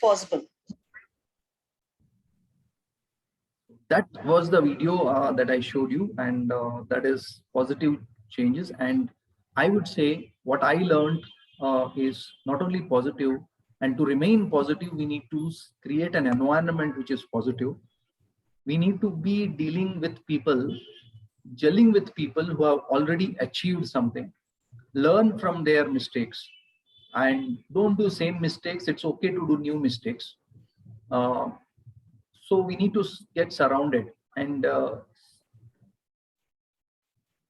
possible. That was the video that I showed you, and that is positive changes. And I would say what I learned is not only positive, and to remain positive, we need to create an environment which is positive. We need to be dealing with people, gelling with people who have already achieved something. Learn from their mistakes and don't do same mistakes. It's okay to do new mistakes. So we need to get surrounded, and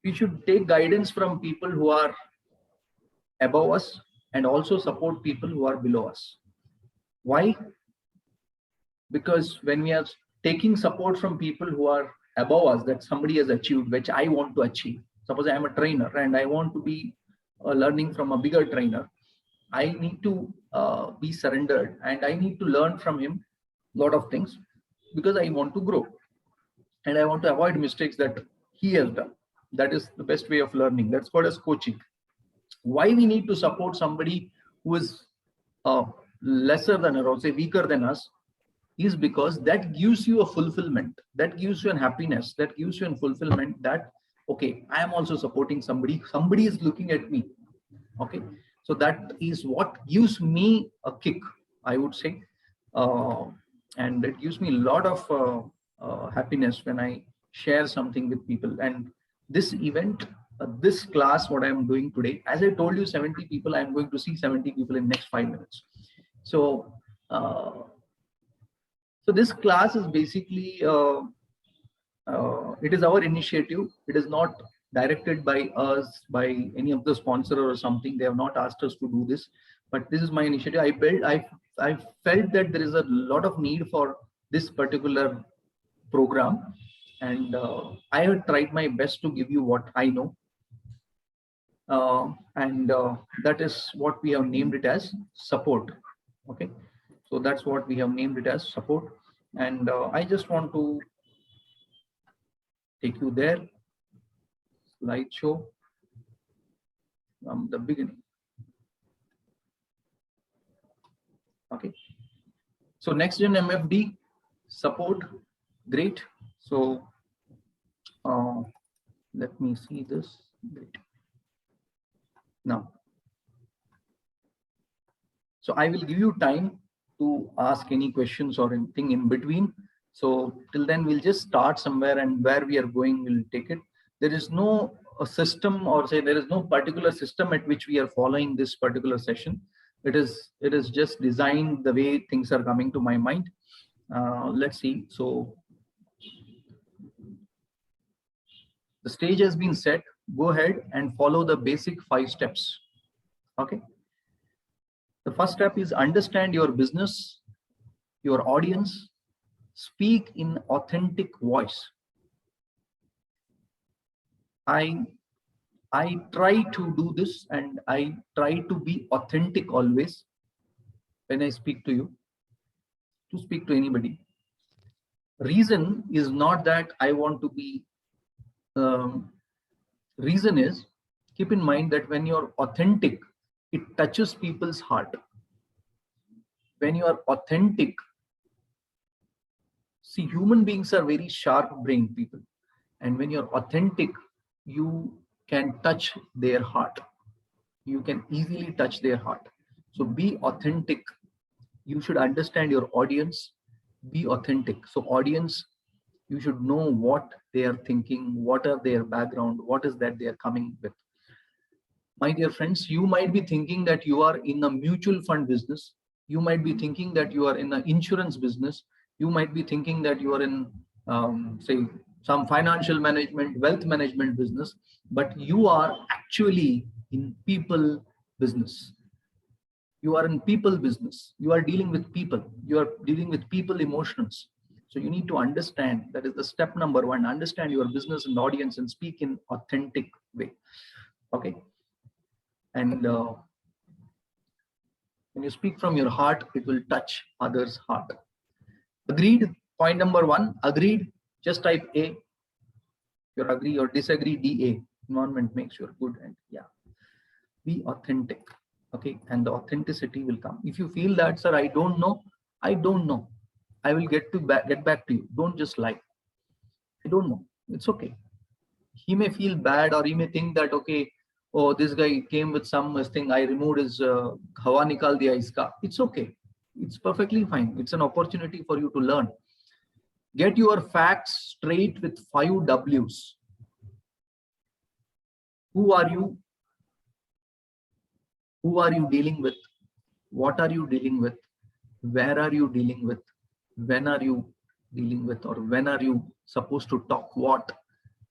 we should take guidance from people who are above us and also support people who are below us. Why? Because when we are taking support from people who are above us, that somebody has achieved, which I want to achieve. Suppose I am a trainer and I want to be learning from a bigger trainer. I need to be surrendered, and I need to learn from him a lot of things, because I want to grow and I want to avoid mistakes that he has done. That is the best way of learning. That's called as coaching. Why we need to support somebody who is lesser than us, or say weaker than us, is because that gives you a fulfillment, that gives you an happiness, that gives you a fulfillment that, okay, I am also supporting somebody, somebody is looking at me. Okay, so that is what gives me a kick, I would say. And it gives me a lot of happiness when I share something with people. And this event, this class, what I am doing today, as I told you, 70 people, I am going to see 70 people in next 5 minutes. So so this class is basically, it is our initiative. It is not directed by us, by any of the sponsor or something. They have not asked us to do this, but this is my initiative. I felt that there is a lot of need for this particular program, and I have tried my best to give you what I know. And that is what we have named it as support. Okay, so that's what we have named it as support. And I just want to take you there. Slideshow from the beginning. Okay, so NXTGEN MFD support, great. So let me see this. Great. Now, so I will give you time to ask any questions or anything in between. So till then, we'll just start somewhere, and where we are going, we'll take it. There is no a system, or say there is no particular system at which we are following this particular session. It is just designed the way things are coming to my mind. Let's see. So the stage has been set. Go ahead and follow the basic 5 steps. Okay. The first step is understand your business, your audience, speak in authentic voice. I try to do this, and I try to be authentic always when I speak to you, to speak to anybody. Reason is not that I want to be, reason is, keep in mind that when you're authentic, it touches people's heart. When you are authentic, see, human beings are very sharp-brained people. And when you're authentic, you can touch their heart. You can easily touch their heart. So be authentic. You should understand your audience. Be authentic. So audience, you should know what they are thinking, what are their background, what is that they are coming with. My dear friends, you might be thinking that you are in a mutual fund business. You might be thinking that you are in an insurance business. You might be thinking that you are in, say, some financial management, wealth management business, but you are actually in people business. You are in people business. You are dealing with people. You are dealing with people emotions. So you need to understand, that is the step number 1, understand your business and audience and speak in authentic way. Okay. And when you speak from your heart, it will touch others' heart. Agreed? Point number 1, agreed. Just type A. You're agree or disagree, DA. Environment makes you good, and yeah. Be authentic. Okay, and the authenticity will come. If you feel that, sir, I don't know, I don't know. I will get back to you. Don't just lie. I don't know. It's okay. He may feel bad, or he may think that, okay, oh, this guy came with some thing, I removed his hawa nikal diya iska. It's okay. It's perfectly fine. It's an opportunity for you to learn. Get your facts straight with 5 W's. Who are you? Who are you dealing with? What are you dealing with? Where are you dealing with? When are you dealing with, or when are you supposed to talk what?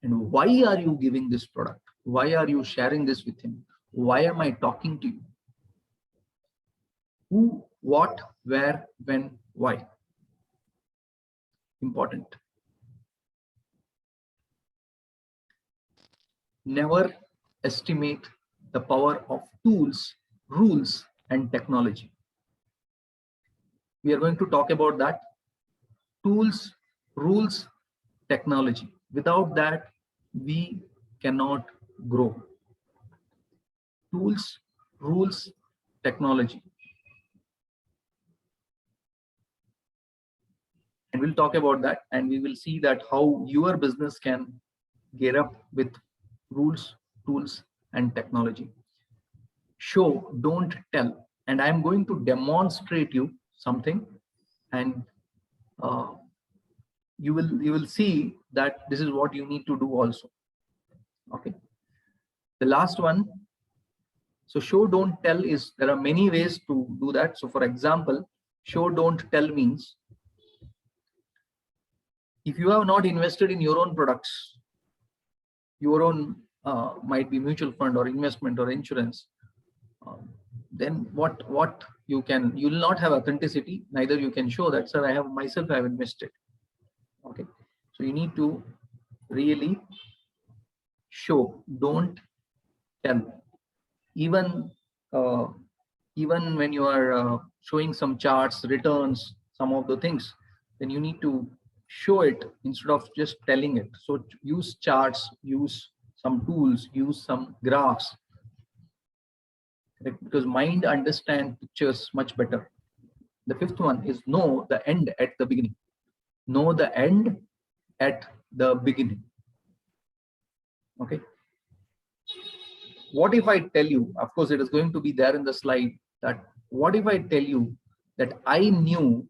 And why are you giving this product? Why are you sharing this with him? Why am I talking to you? Who, what, where, when, why? Important. Never estimate the power of tools, rules, and technology. We are going to talk about that. Tools, rules, technology. Without that, we cannot grow. Tools, rules, technology. And we'll talk about that, and we will see that how your business can gear up with rules, tools, and technology. Show, don't tell. And I'm going to demonstrate you something, and you will see that this is what you need to do also. Okay. The last one. So show, don't tell is, there are many ways to do that. So for example, show, don't tell means, if you have not invested in your own products, your own might be mutual fund or investment or insurance, then what you will not have authenticity. Neither you can show that, sir, I have invested. Okay, so you need to really show, don't tell. Even when you are showing some charts, returns, some of the things, then you need to show it instead of just telling it. So use charts, use some tools, use some graphs, because mind understands pictures much better. The 5th one is know the end at the beginning. Know the end at the beginning. Okay. What if I tell you, of course it is going to be there in the slide, that what if I tell you that I knew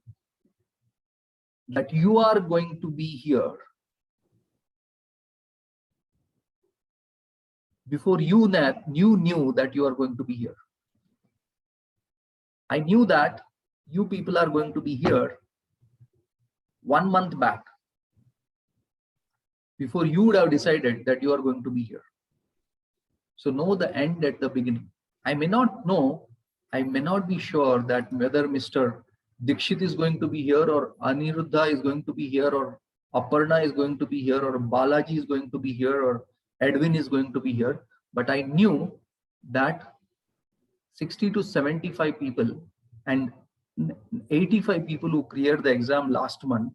that you are going to be here before you knew that you are going to be here. I knew that you people are going to be here 1 month back, before you would have decided that you are going to be here. So know the end at the beginning. I may not know, I may not be sure that whether Mr. Dikshit is going to be here, or Aniruddha is going to be here, or Aparna is going to be here, or Balaji is going to be here, or Edwin is going to be here. But I knew that 60 to 75 people and 85 people who cleared the exam last month,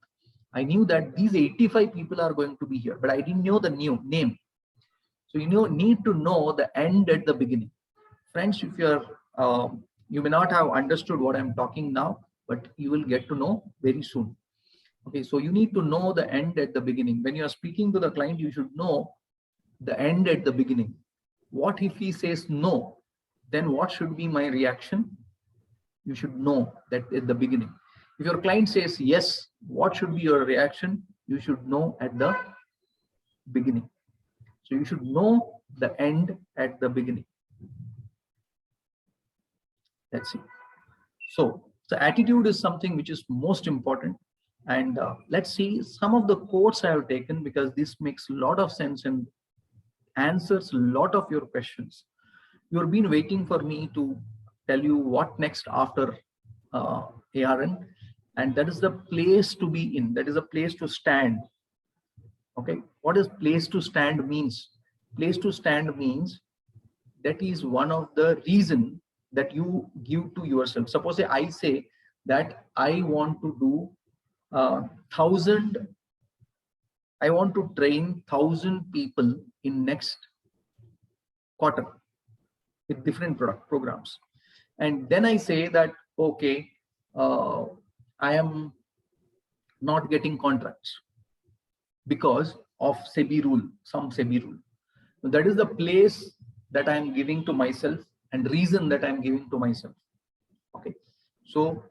I knew that these 85 people are going to be here, but I didn't know the name. So you need to know the end at the beginning. Friends, if you may not have understood what I'm talking now, but you will get to know very soon. Okay, so you need to know the end at the beginning. When you are speaking to the client, you should know the end at the beginning. What if he says no? Then what should be my reaction? You should know that at the beginning. If your client says yes, what should be your reaction? You should know at the beginning. So you should know the end at the beginning. That's it. So the attitude is something which is most important. And let's see some of the quotes I have taken, because this makes a lot of sense and answers a lot of your questions. You've been waiting for me to tell you what next after ARN, and that is the place to be in. That is a place to stand. Okay, what does place to stand means? Place to stand means that is one of the reason that you give to yourself. Suppose I say that I want to do 1,000. I want to train 1,000 people in next quarter with different product programs. And then I say that, okay, I am not getting contracts because of SEBI rule, some SEBI rule. So that is the place that I am giving to myself and reason that I am giving to myself. Okay, so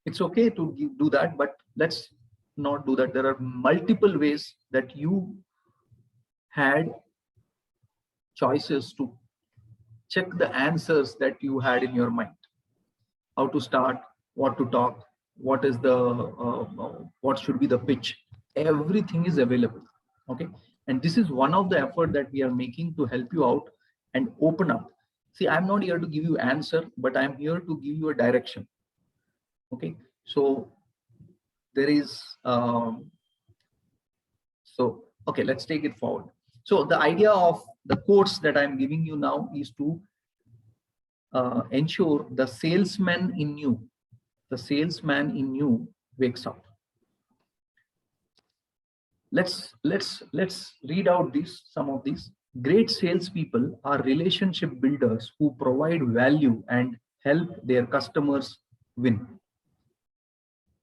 it's okay to do that, but let's not do that. There are multiple ways that you had choices to check the answers that you had in your mind. How to start, what to talk, what is the what should be the pitch. Everything is available. Okay, and this is one of the effort that we are making to help you out and open up. See, I'm not here to give you answer, but I'm here to give you a direction. Okay, so there is okay, let's take it forward. So the idea of the quotes that I'm giving you now is to ensure the salesman in you wakes up. Let's read out some of these. Great salespeople are relationship builders who provide value and help their customers win.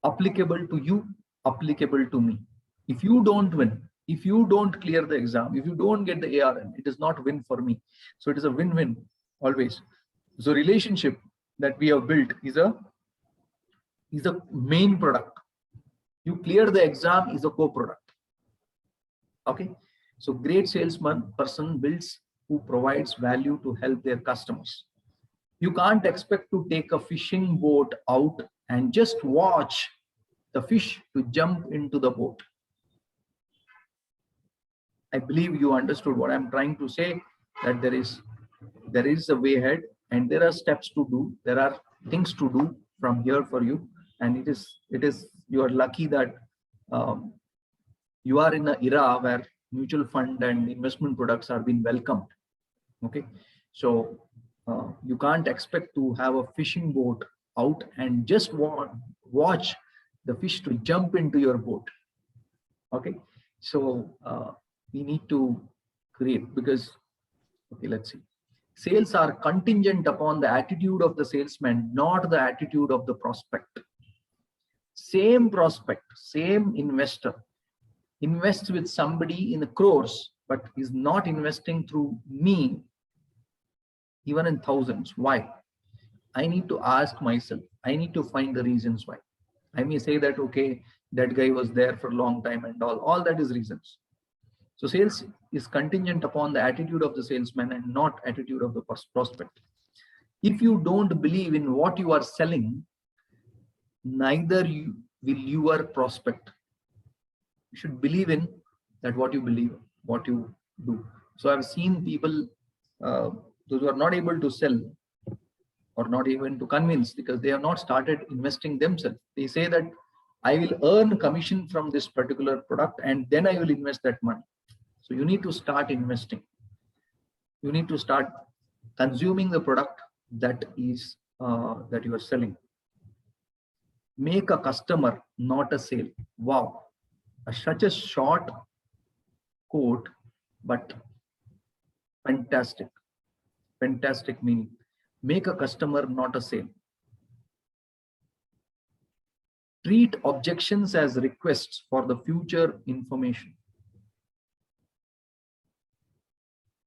Applicable to you, applicable to me. If you don't win, if you don't clear the exam, if you don't get the ARN, it is not win for me. So it is a win-win always. So relationship that we have built is a main product. You clear the exam is a co-product. Okay, so great salesman person builds who provides value to help their customers. You can't expect to take a fishing boat out and just watch the fish to jump into the boat. I believe you understood what I'm trying to say, that there is a way ahead and there are steps to do. There are things to do from here for you. And you are lucky that you are in an era where mutual fund and investment products are being welcomed. Okay, so you can't expect to have a fishing boat out and just watch the fish to jump into your boat. Okay, so we need to create, because okay, let's see. Sales are contingent upon the attitude of the salesman, not the attitude of the prospect. Same prospect, same investor invests with somebody in the crores, but is not investing through me, even in thousands. Why? I need to ask myself. I need to find the reasons why. I may say that, okay, that guy was there for a long time and all that is reasons. So sales is contingent upon the attitude of the salesman and not attitude of the prospect. If you don't believe in what you are selling, neither will your prospect. You should believe in that what you believe, what you do. So I've seen people, those who are not able to sell or not even to convince because they have not started investing themselves. They say that I will earn commission from this particular product and then I will invest that money. So you need to start investing. You need to start consuming the product that is that you are selling. Make a customer, not a sale. Wow, such a short quote, but fantastic, fantastic meaning. Make a customer, not a sale. Treat objections as requests for the future information.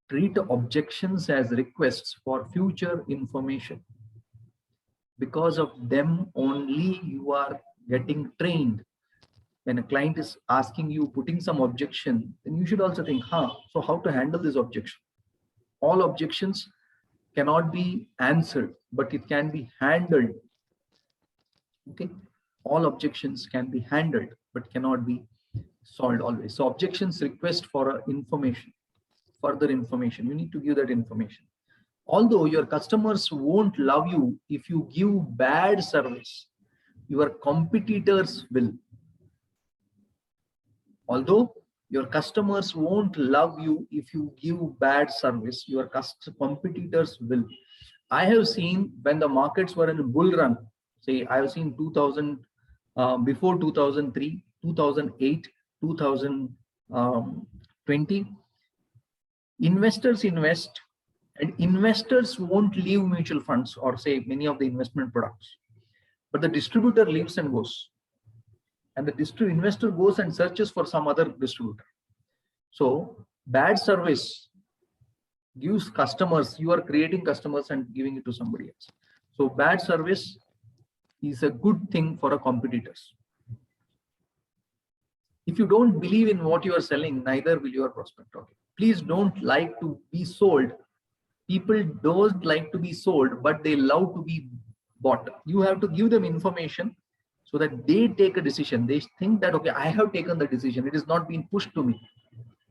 Treat objections as requests for future information. Because of them only you are getting trained. When a client is asking you, putting some objection, then you should also think, so how to handle this objection? All objections cannot be answered, but it can be handled. Okay, all objections can be handled, but cannot be solved always. So objections request for information, further information. You need to give that information. Although your customers won't love you if you give bad service, your competitors will. Although your customers won't love you if you give bad service, your competitors will. I have seen when the markets were in a bull run, say I have seen 2000, before 2003, 2008, 2020, investors invest and investors won't leave mutual funds or say many of the investment products. but the distributor leaves and goes. And the investor goes and searches for some other distributor. So bad service gives customers, you are creating customers and giving it to somebody else. So bad service is a good thing for a competitors. If you don't believe in what you are selling, neither will your prospect. Okay. Please don't like to be sold. People don't like to be sold, but they love to be bought. You have to give them information so that they take a decision. They think that, okay, I have taken the decision. It is not being pushed to me.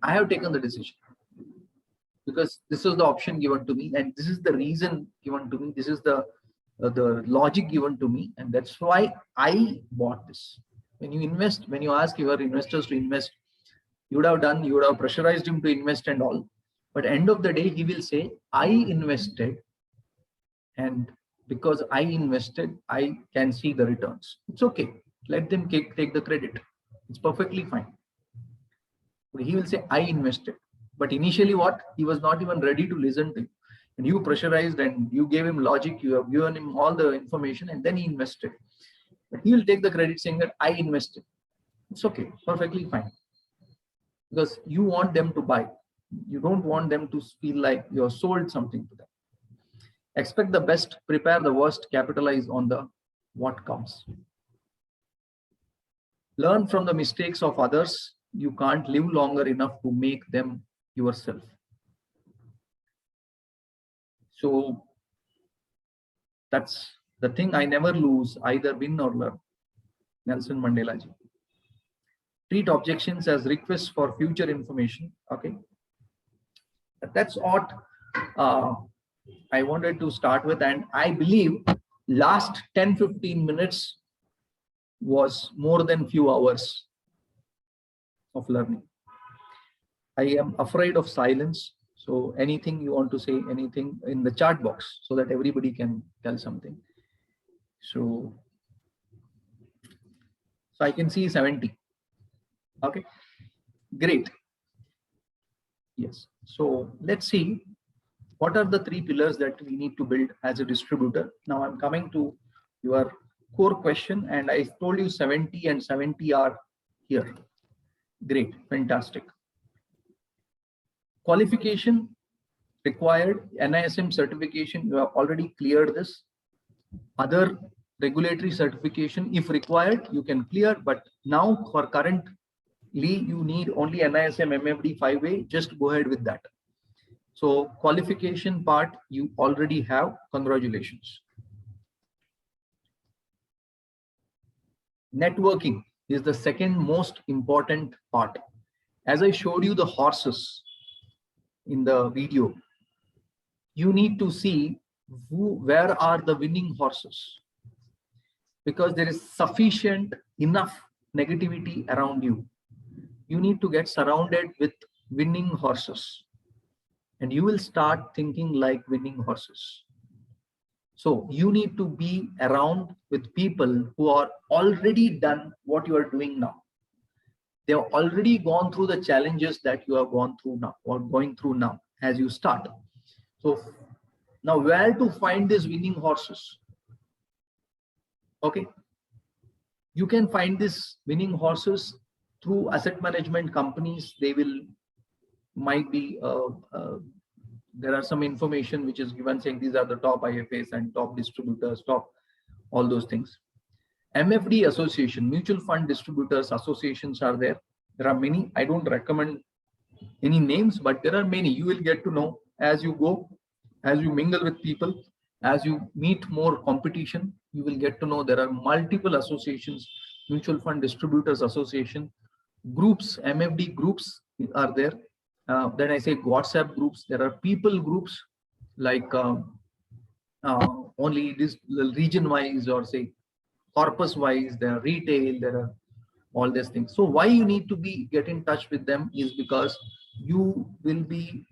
I have taken the decision because this is the option given to me, and this is the reason given to me. This is the logic given to me, and that's why I bought this. When you invest, when you ask your investors to invest, you would have pressurized him to invest and all. But end of the day, he will say, I invested, and because I invested, I can see the returns. It's okay. Let them take the credit. It's perfectly fine. But he will say, I invested. But initially what? He was not even ready to listen to you. And you pressurized and you gave him logic. You have given him all the information and then he invested. But he will take the credit saying that I invested. It's okay. Perfectly fine. Because you want them to buy. You don't want them to feel like you have sold something to them. Expect the best, prepare the worst, capitalize on the what comes. Learn from the mistakes of others. You can't live longer enough to make them yourself. So that's the thing. I never lose, either win or learn. Nelson Mandela ji. Treat objections as requests for future information. Okay. That's what I wanted to start with, and I believe last 10-15 minutes was more than few hours of learning. I am afraid of silence, so anything you want to say, anything in the chat box so that everybody can tell something. So I can see 70. Okay, great. Yes, so let's see what are the 3 pillars that we need to build as a distributor. Now I'm coming to your core question, and I told you 70 and 70 are here. Great, fantastic. Qualification required, NISM certification, you have already cleared this. Other regulatory certification, if required, you can clear, but now for currently you need only NISM MFD 5A, just go ahead with that. So qualification part you already have, congratulations. Networking is the second most important part. As I showed you the horses in the video, you need to see where are the winning horses, because there is sufficient enough negativity around you. You need to get surrounded with winning horses, and you will start thinking like winning horses. So you need to be around with people who are already done what you are doing now. They have already gone through the challenges that you have gone through now or going through now as you start. So now where to find these winning horses? Okay. You can find these winning horses through asset management companies. They will might be there are some information which is given saying these are the top IFAs and top distributors, top all those things. MFD association, mutual fund distributors associations are there. There are many. I don't recommend any names, but there are many. You will get to know as you go, as you mingle with people, as you meet more competition, you will get to know there are multiple associations, mutual fund distributors association, groups, MFD groups are there. Then I say WhatsApp groups. There are people groups like only this region wise or say corpus wise. There are retail. There are all these things. So why you need to get in touch with them is because you will be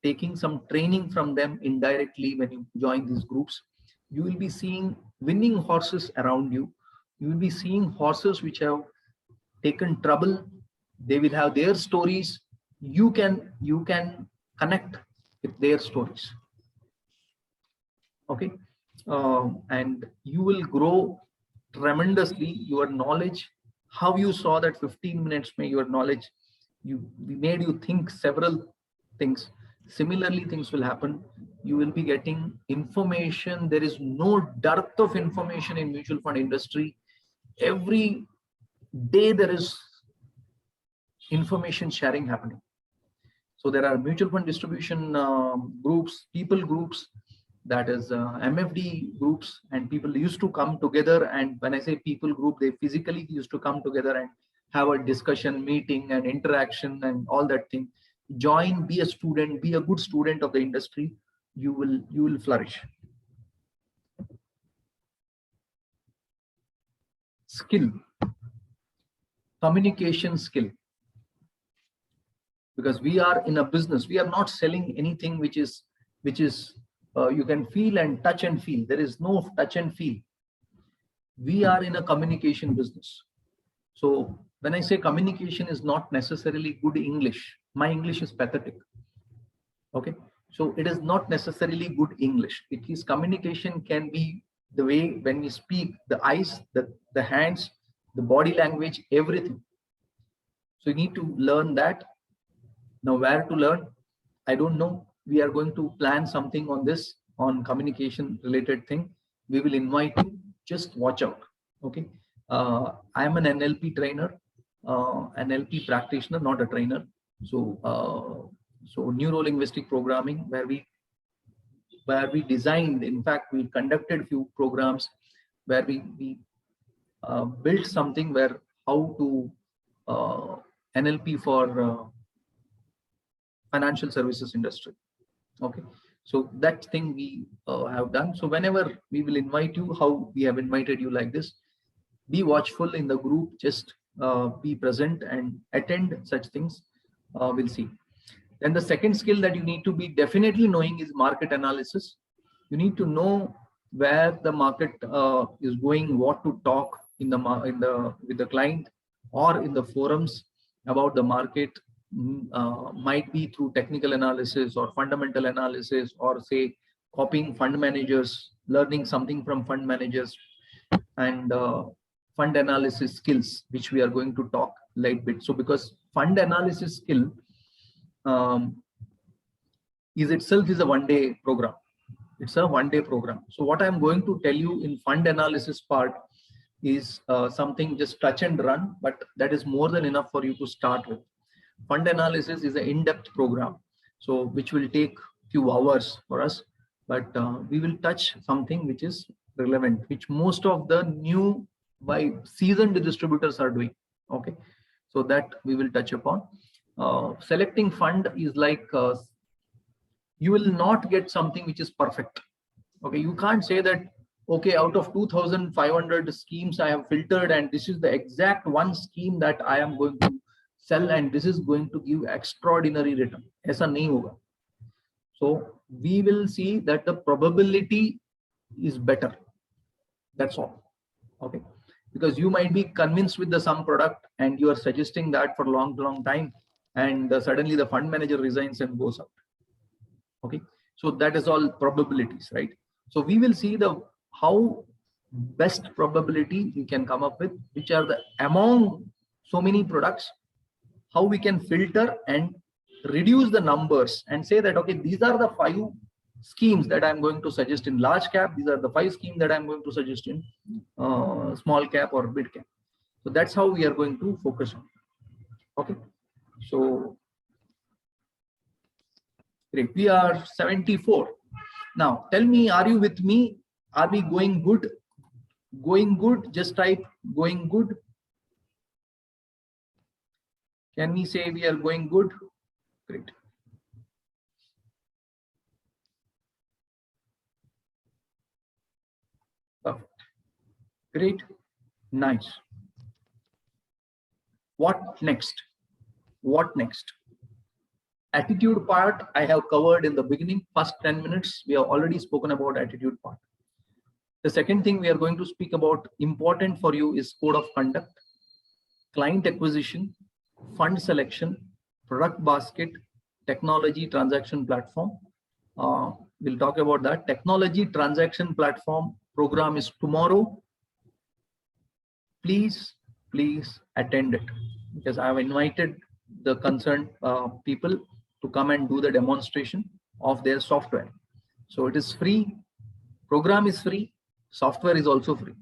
taking some training from them indirectly when you join these groups. You will be seeing winning horses around you. You will be seeing horses which have taken trouble. They will have their stories. You can connect with their stories. Okay. and you will grow tremendously. Your knowledge, how you saw that 15 minutes may your knowledge, we made you think several things. Similarly, things will happen. You will be getting information. There is no dearth of information in mutual fund industry. Every day there is information sharing happening. So there are mutual fund distribution groups, people groups, that is MFD groups, and people used to come together. And when I say people group, they physically used to come together and have a discussion, meeting and interaction and all that thing. Join, be a student, be a good student of the industry. You will flourish. Skill, communication skill. Because we are in a business, we are not selling anything which is you can feel and touch and feel. There is no touch and feel. We are in a communication business. So when I say communication is not necessarily good English, my English is pathetic. Okay, so it is not necessarily good English. It is communication can be the way when we speak, the eyes, the hands, the body language, everything. So you need to learn that. Now, where to learn? I don't know. We are going to plan something on this, on communication related thing. We will invite you. Just watch out. Okay. I am an NLP trainer, NLP practitioner, not a trainer. So, so neuro-linguistic programming, where we designed. In fact, we conducted few programs where we built something where how to NLP for financial services industry. Okay, so that thing we have done. So whenever we will invite you, how we have invited you like this, be watchful in the group, just be present and attend such things. We'll see. Then the second skill that you need to be definitely knowing is market analysis. You need to know where the market is going, what to talk with the client or in the forums about the market. Might be through technical analysis or fundamental analysis, or say copying fund managers, learning something from fund managers, and fund analysis skills, which we are going to talk a little bit. So because fund analysis skill is itself is a one-day program. It's a one-day program. So what I'm going to tell you in fund analysis part is something just touch and run, but that is more than enough for you to start with. Fund analysis is an in-depth program, so which will take few hours for us, but we will touch something which is relevant, which most of the new by seasoned distributors are doing. Okay, so that we will touch upon. Selecting fund is like you will not get something which is perfect. Okay, you can't say that, okay, out of 2,500 schemes I have filtered and this is the exact one scheme that I am going to sell and this is going to give extraordinary return. Aisa nahi hoga. So we will see that the probability is better. That's all. Okay, because you might be convinced with the some product and you are suggesting that for a long time, and suddenly the fund manager resigns and goes out. Okay, so that is all probabilities, right? So we will see the how best probability we can come up with, which are the among so many products, how we can filter and reduce the numbers and say that, okay, these are the 5 schemes that I'm going to suggest in large cap. These are the 5 schemes that I'm going to suggest in small cap or mid cap. So that's how we are going to focus on. Okay, so great. We are 74. Now tell me, are you with me? Are we going good? Going good? Just type going good. Can we say we are going good? Great. Perfect. Great. Nice. What next? What next? Attitude part I have covered in the beginning. First 10 minutes, we have already spoken about attitude part. The second thing we are going to speak about, important for you, is code of conduct, client acquisition, fund selection, product basket, technology, transaction platform, We'll talk about that. Technology transaction platform program is tomorrow. Please attend it, because I have invited the concerned people to come and do the demonstration of their software. So it is free, program is free, software is also free.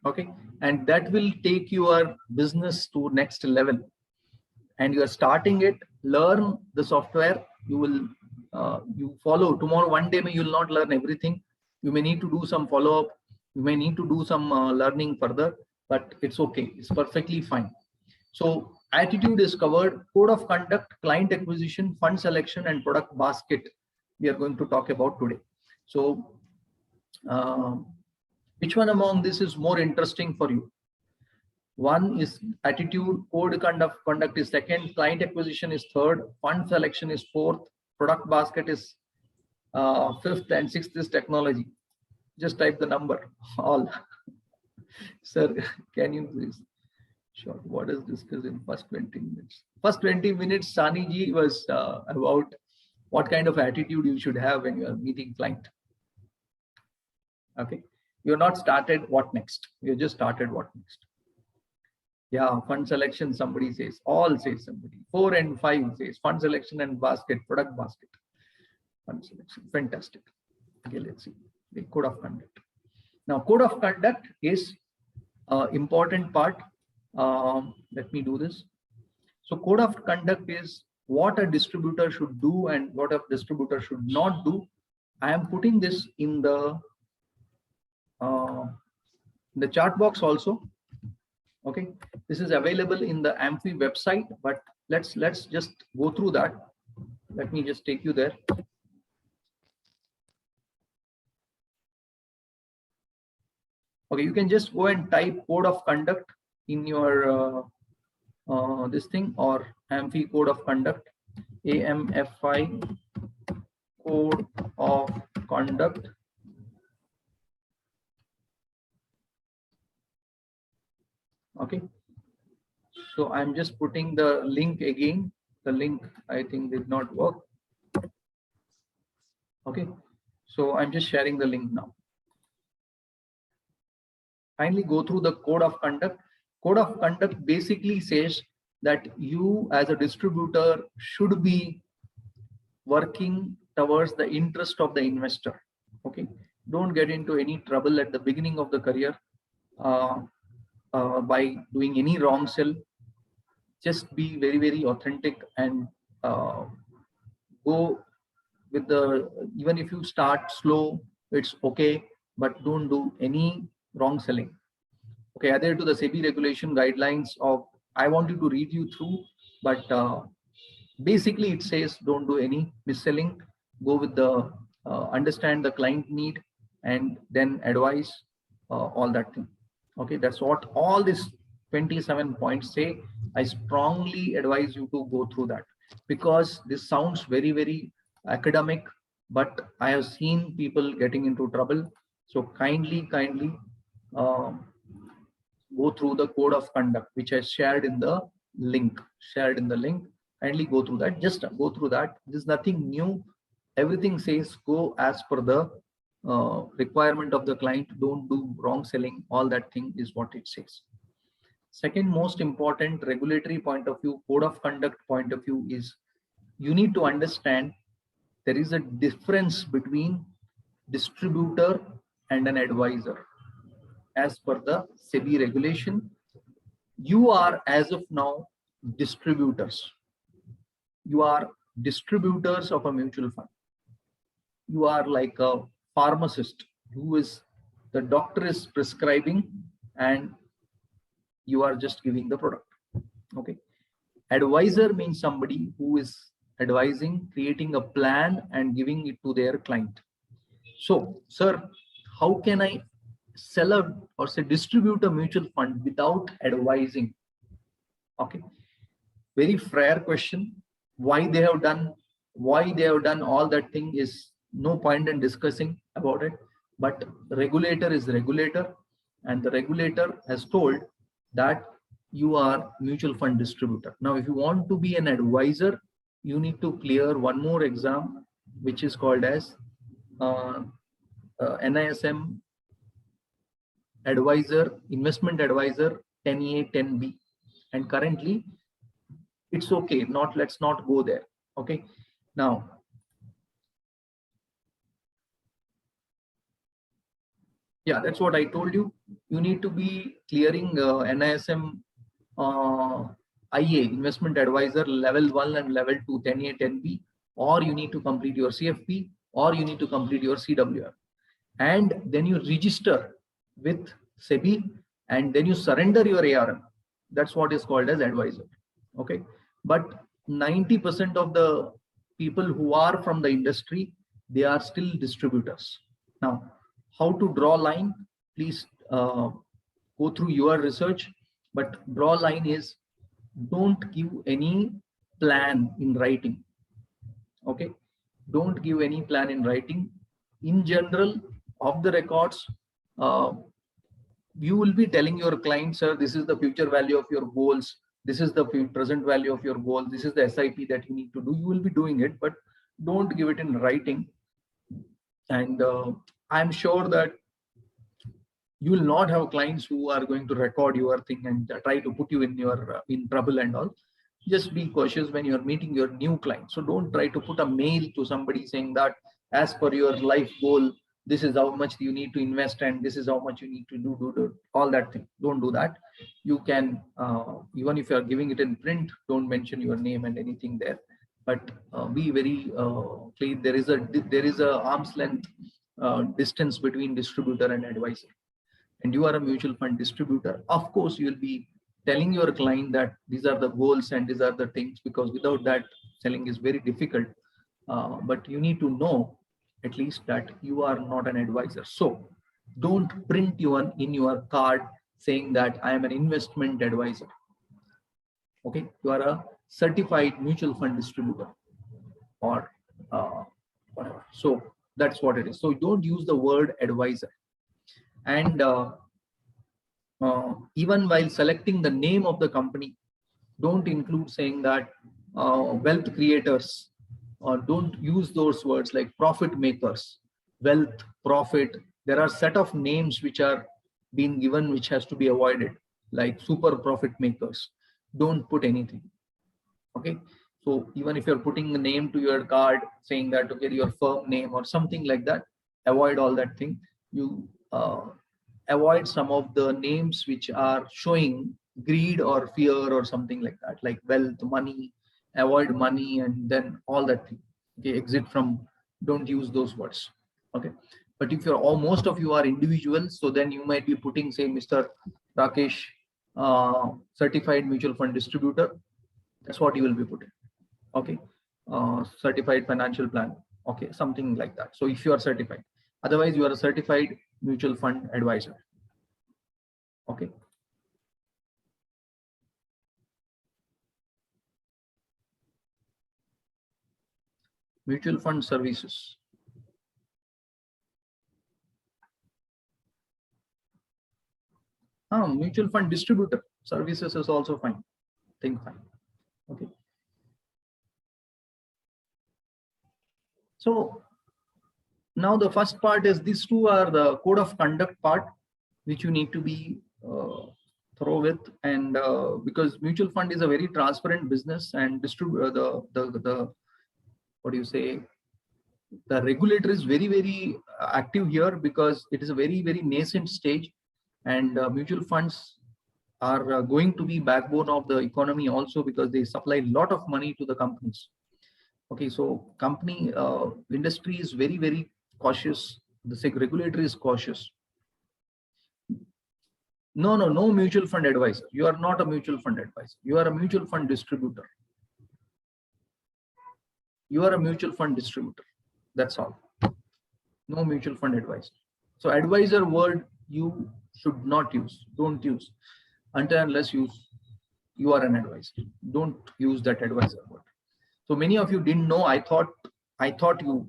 Okay, and that will take your business to next level. And you are starting it, learn the software. You will you follow tomorrow. One day you will not learn everything. You may need to do some follow-up. You may need to do some learning further, but it's okay. It's perfectly fine. So attitude is covered. Code of conduct, client acquisition, fund selection, and product basket we are going to talk about today. So which one among this is more interesting for you? One is attitude, code conduct is second, client acquisition is third, fund selection is fourth, product basket is fifth, and sixth is technology. Just type the number, all. Sir, can you please? Sure. What is discussed in first 20 minutes? First 20 minutes, Sani ji was about what kind of attitude you should have when you are meeting client. Okay. You're not started what next. You just started what next. Yeah, fund selection, somebody says, all says somebody. 4 and 5 says fund selection and basket, product basket. Fund selection, fantastic. Okay, let's see. The code of conduct. Now, code of conduct is important part. Let me do this. So code of conduct is what a distributor should do and what a distributor should not do. I am putting this in the chat box also. Okay, this is available in the Amphi website, but let's just go through that. Let me just take you there. Okay, you can just go and type code of conduct in your this thing, or Amphi code of conduct, AMFI code of conduct. Okay, so I'm just putting the link again. The link, I think, did not work. Okay, so I'm just sharing the link now. Kindly go through the code of conduct. Code of conduct basically says that you as a distributor should be working towards the interest of the investor. Okay, don't get into any trouble at the beginning of the career by doing any wrong sell. Just be very authentic and go with the, even if you start slow, it's okay, but don't do any wrong selling. Okay, adhere to the SEBI regulation guidelines of, I want you to read you through, but basically it says don't do any mis-selling. Go with the understand the client need and then advise all that thing. Okay, that's what all these 27 points say. I strongly advise you to go through that, because this sounds very academic, but I have seen people getting into trouble. So kindly go through the code of conduct, which I shared in the link. Kindly go through that. Just go through that. There's nothing new. Everything says go as per the requirement of the client. Don't do wrong selling. All that thing is what it says. Second most important regulatory point of view, code of conduct point of view, is you need to understand there is a difference between distributor and an advisor. As per the SEBI regulation, you are as of now distributors. You are distributors of a mutual fund. You are like a pharmacist who is, the doctor is prescribing and you are just giving the product. Okay, advisor means somebody who is advising, creating a plan and giving it to their client. So sir, how can I sell a, or say distribute a mutual fund without advising? Okay, very fair question. Why they have done all that thing is no point in discussing about it, but regulator is regulator, and the regulator has told that you are mutual fund distributor. Now if you want to be an advisor, you need to clear one more exam, which is called as NISM advisor, investment advisor 10A, 10B. And currently it's okay, let's not go there. Okay. Now, yeah, that's what I told you. You need to be clearing NISM IA, investment advisor level 1 and level 2, 10A, 10B, or you need to complete your CFP, or you need to complete your CWR. And then you register with SEBI, and then you surrender your ARN. That's what is called as advisor. Okay. But 90% of the people who are from the industry, they are still distributors. Now, how to draw line? Please go through your research, but draw line is don't give any plan in writing. Okay. Don't give any plan in writing. In general, of the records, you will be telling your client, sir, this is the future value of your goals. This is the present value of your goal. This is the SIP that you need to do. You will be doing it, but don't give it in writing. And I'm sure that you will not have clients who are going to record your thing and try to put you in your in trouble and all. Just be cautious when you're meeting your new client. So don't try to put a mail to somebody saying that as per your life goal, this is how much you need to invest and this is how much you need to do all that thing. Don't do that. You can, even if you are giving it in print, don't mention your name and anything there. But be very clear. There is a arm's length distance between distributor and advisor. And you are a mutual fund distributor. Of course, you will be telling your client that these are the goals and these are the things, because without that, selling is very difficult. But you need to know at least that you are not an advisor. So don't print in your card saying that I am an investment advisor. Okay, you are a certified mutual fund distributor or whatever. So that's what it is. So don't use the word advisor. And even while selecting the name of the company, don't include saying that wealth creators, or don't use those words like profit makers, wealth, profit. There are set of names which are being given which has to be avoided, like super profit makers. Don't put anything. Okay. So even if you're putting the name to your card saying that, okay, your firm name or something like that, avoid all that thing. You avoid some of the names which are showing greed or fear or something like that, like wealth, money. Avoid money and then all that thing. Okay, exit from, don't use those words. Okay. But if you're most of you are individuals, so then you might be putting, say, Mr. Rakesh, certified mutual fund distributor. That's what you will be putting. Okay. Certified financial plan. Okay, something like that. So if you are certified, otherwise you are a certified mutual fund advisor. Okay. Mutual fund services. Mutual fund distributor services is also fine. Think fine. Okay. So now the first part is, these two are the code of conduct part, which you need to be thorough with. And because mutual fund is a very transparent business, and the what do you say, the regulator is very, very active here, because it is a very, very nascent stage, and mutual funds are going to be backbone of the economy also, because they supply a lot of money to the companies. Okay, so company industry is very, very cautious. The regulator is cautious. No mutual fund advisor. You are not a mutual fund advisor. You are a mutual fund distributor. You are a mutual fund distributor. That's all. No mutual fund advisor. So advisor word you should not use. Don't use until unless you are an advisor. Don't use that advisor word. So many of you didn't know. I thought you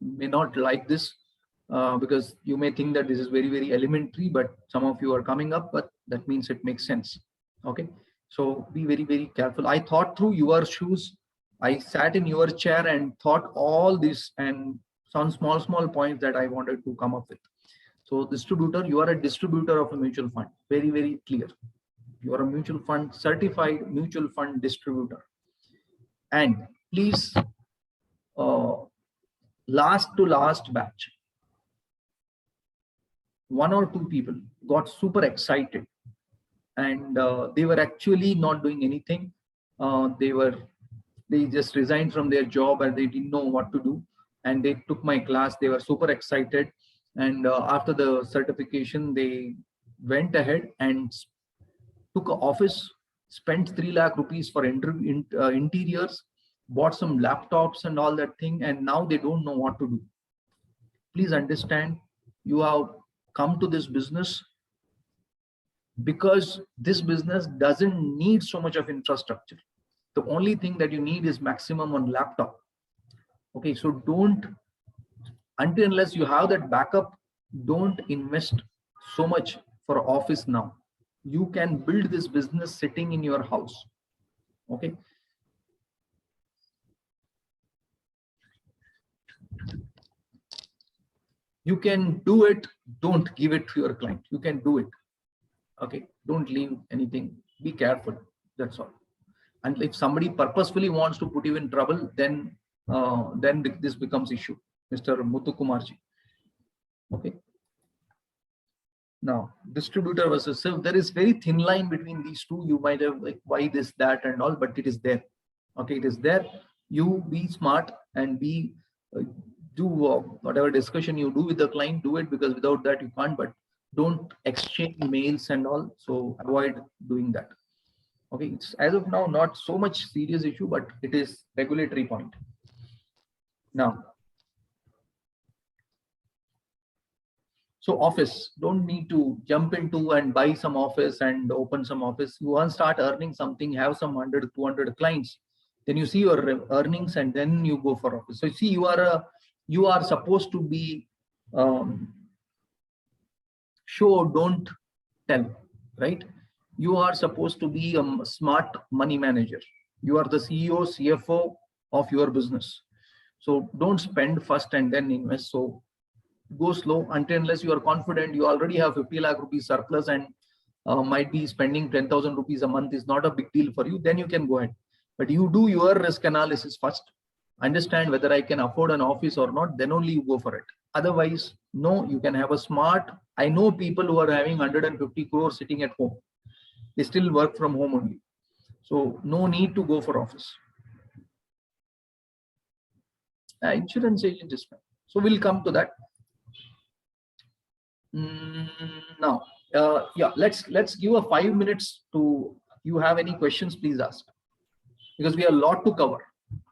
may not like this because you may think that this is very, very elementary, but some of you are coming up, but that means it makes sense. Okay. So be very, very careful. I thought through your shoes. I sat in your chair and thought all this and some small points that I wanted to come up with. So distributor, you are a distributor of a mutual fund. Very, very clear. You are a mutual fund, certified mutual fund distributor. And please, last to last batch, 1 or 2 people got super excited and they were actually not doing anything. They just resigned from their job and they didn't know what to do. And they took my class. They were super excited. And after the certification, they went ahead and took an office, spent 3 lakh rupees for interiors, bought some laptops and all that thing. And now they don't know what to do. Please understand, you have come to this business because this business doesn't need so much of infrastructure. The only thing that you need is maximum on laptop. Okay, so don't, until unless you have that backup, don't invest so much for office now. You can build this business sitting in your house. Okay. You can do it. Don't give it to your client. You can do it. Okay. Don't leave anything. Be careful. That's all. And if somebody purposefully wants to put you in trouble, then this becomes issue, Mr. Muthukumarji. Okay. Now, distributor versus self, there is very thin line between these two. You might have like why this, that, and all, but it is there. Okay, it is there. You be smart and be do whatever discussion you do with the client, do it, because without that you can't. But don't exchange mails and all. So avoid doing that. Okay, it's as of now not so much serious issue, but it is regulatory point. Now, so office, don't need to jump into and buy some office and open some office. You want to start earning something, have some 100, 200 clients, then you see your earnings and then you go for office. So you see, you are supposed to be show, don't tell, right? You are supposed to be a smart money manager. You are the CEO, CFO of your business. So don't spend first and then invest. So go slow until unless you are confident you already have 50 lakh rupees surplus and might be spending 10,000 rupees a month is not a big deal for you, then you can go ahead. But you do your risk analysis first, understand whether I can afford an office or not, then only you go for it. Otherwise, no, you can have a smart, I know people who are having 150 crores sitting at home. They still work from home only. So no need to go for office. Insurance agent is fine. So we'll come to that. Now, yeah, let's give a 5 minutes to, you have any questions, please ask, because we have a lot to cover.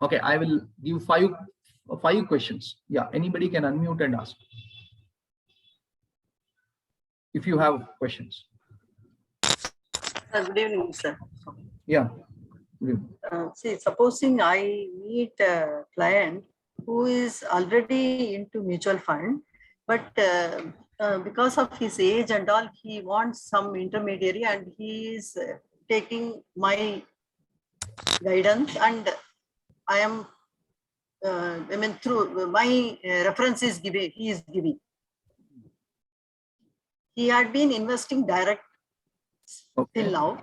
Okay, I will give five questions. Yeah, anybody can unmute and ask if you have questions. Good evening, sir. Yeah. See, supposing I meet a client who is already into mutual fund, but because of his age and all, he wants some intermediary and he is taking my guidance, and I am, I mean, through my reference is giving, he is giving. He had been investing direct till now,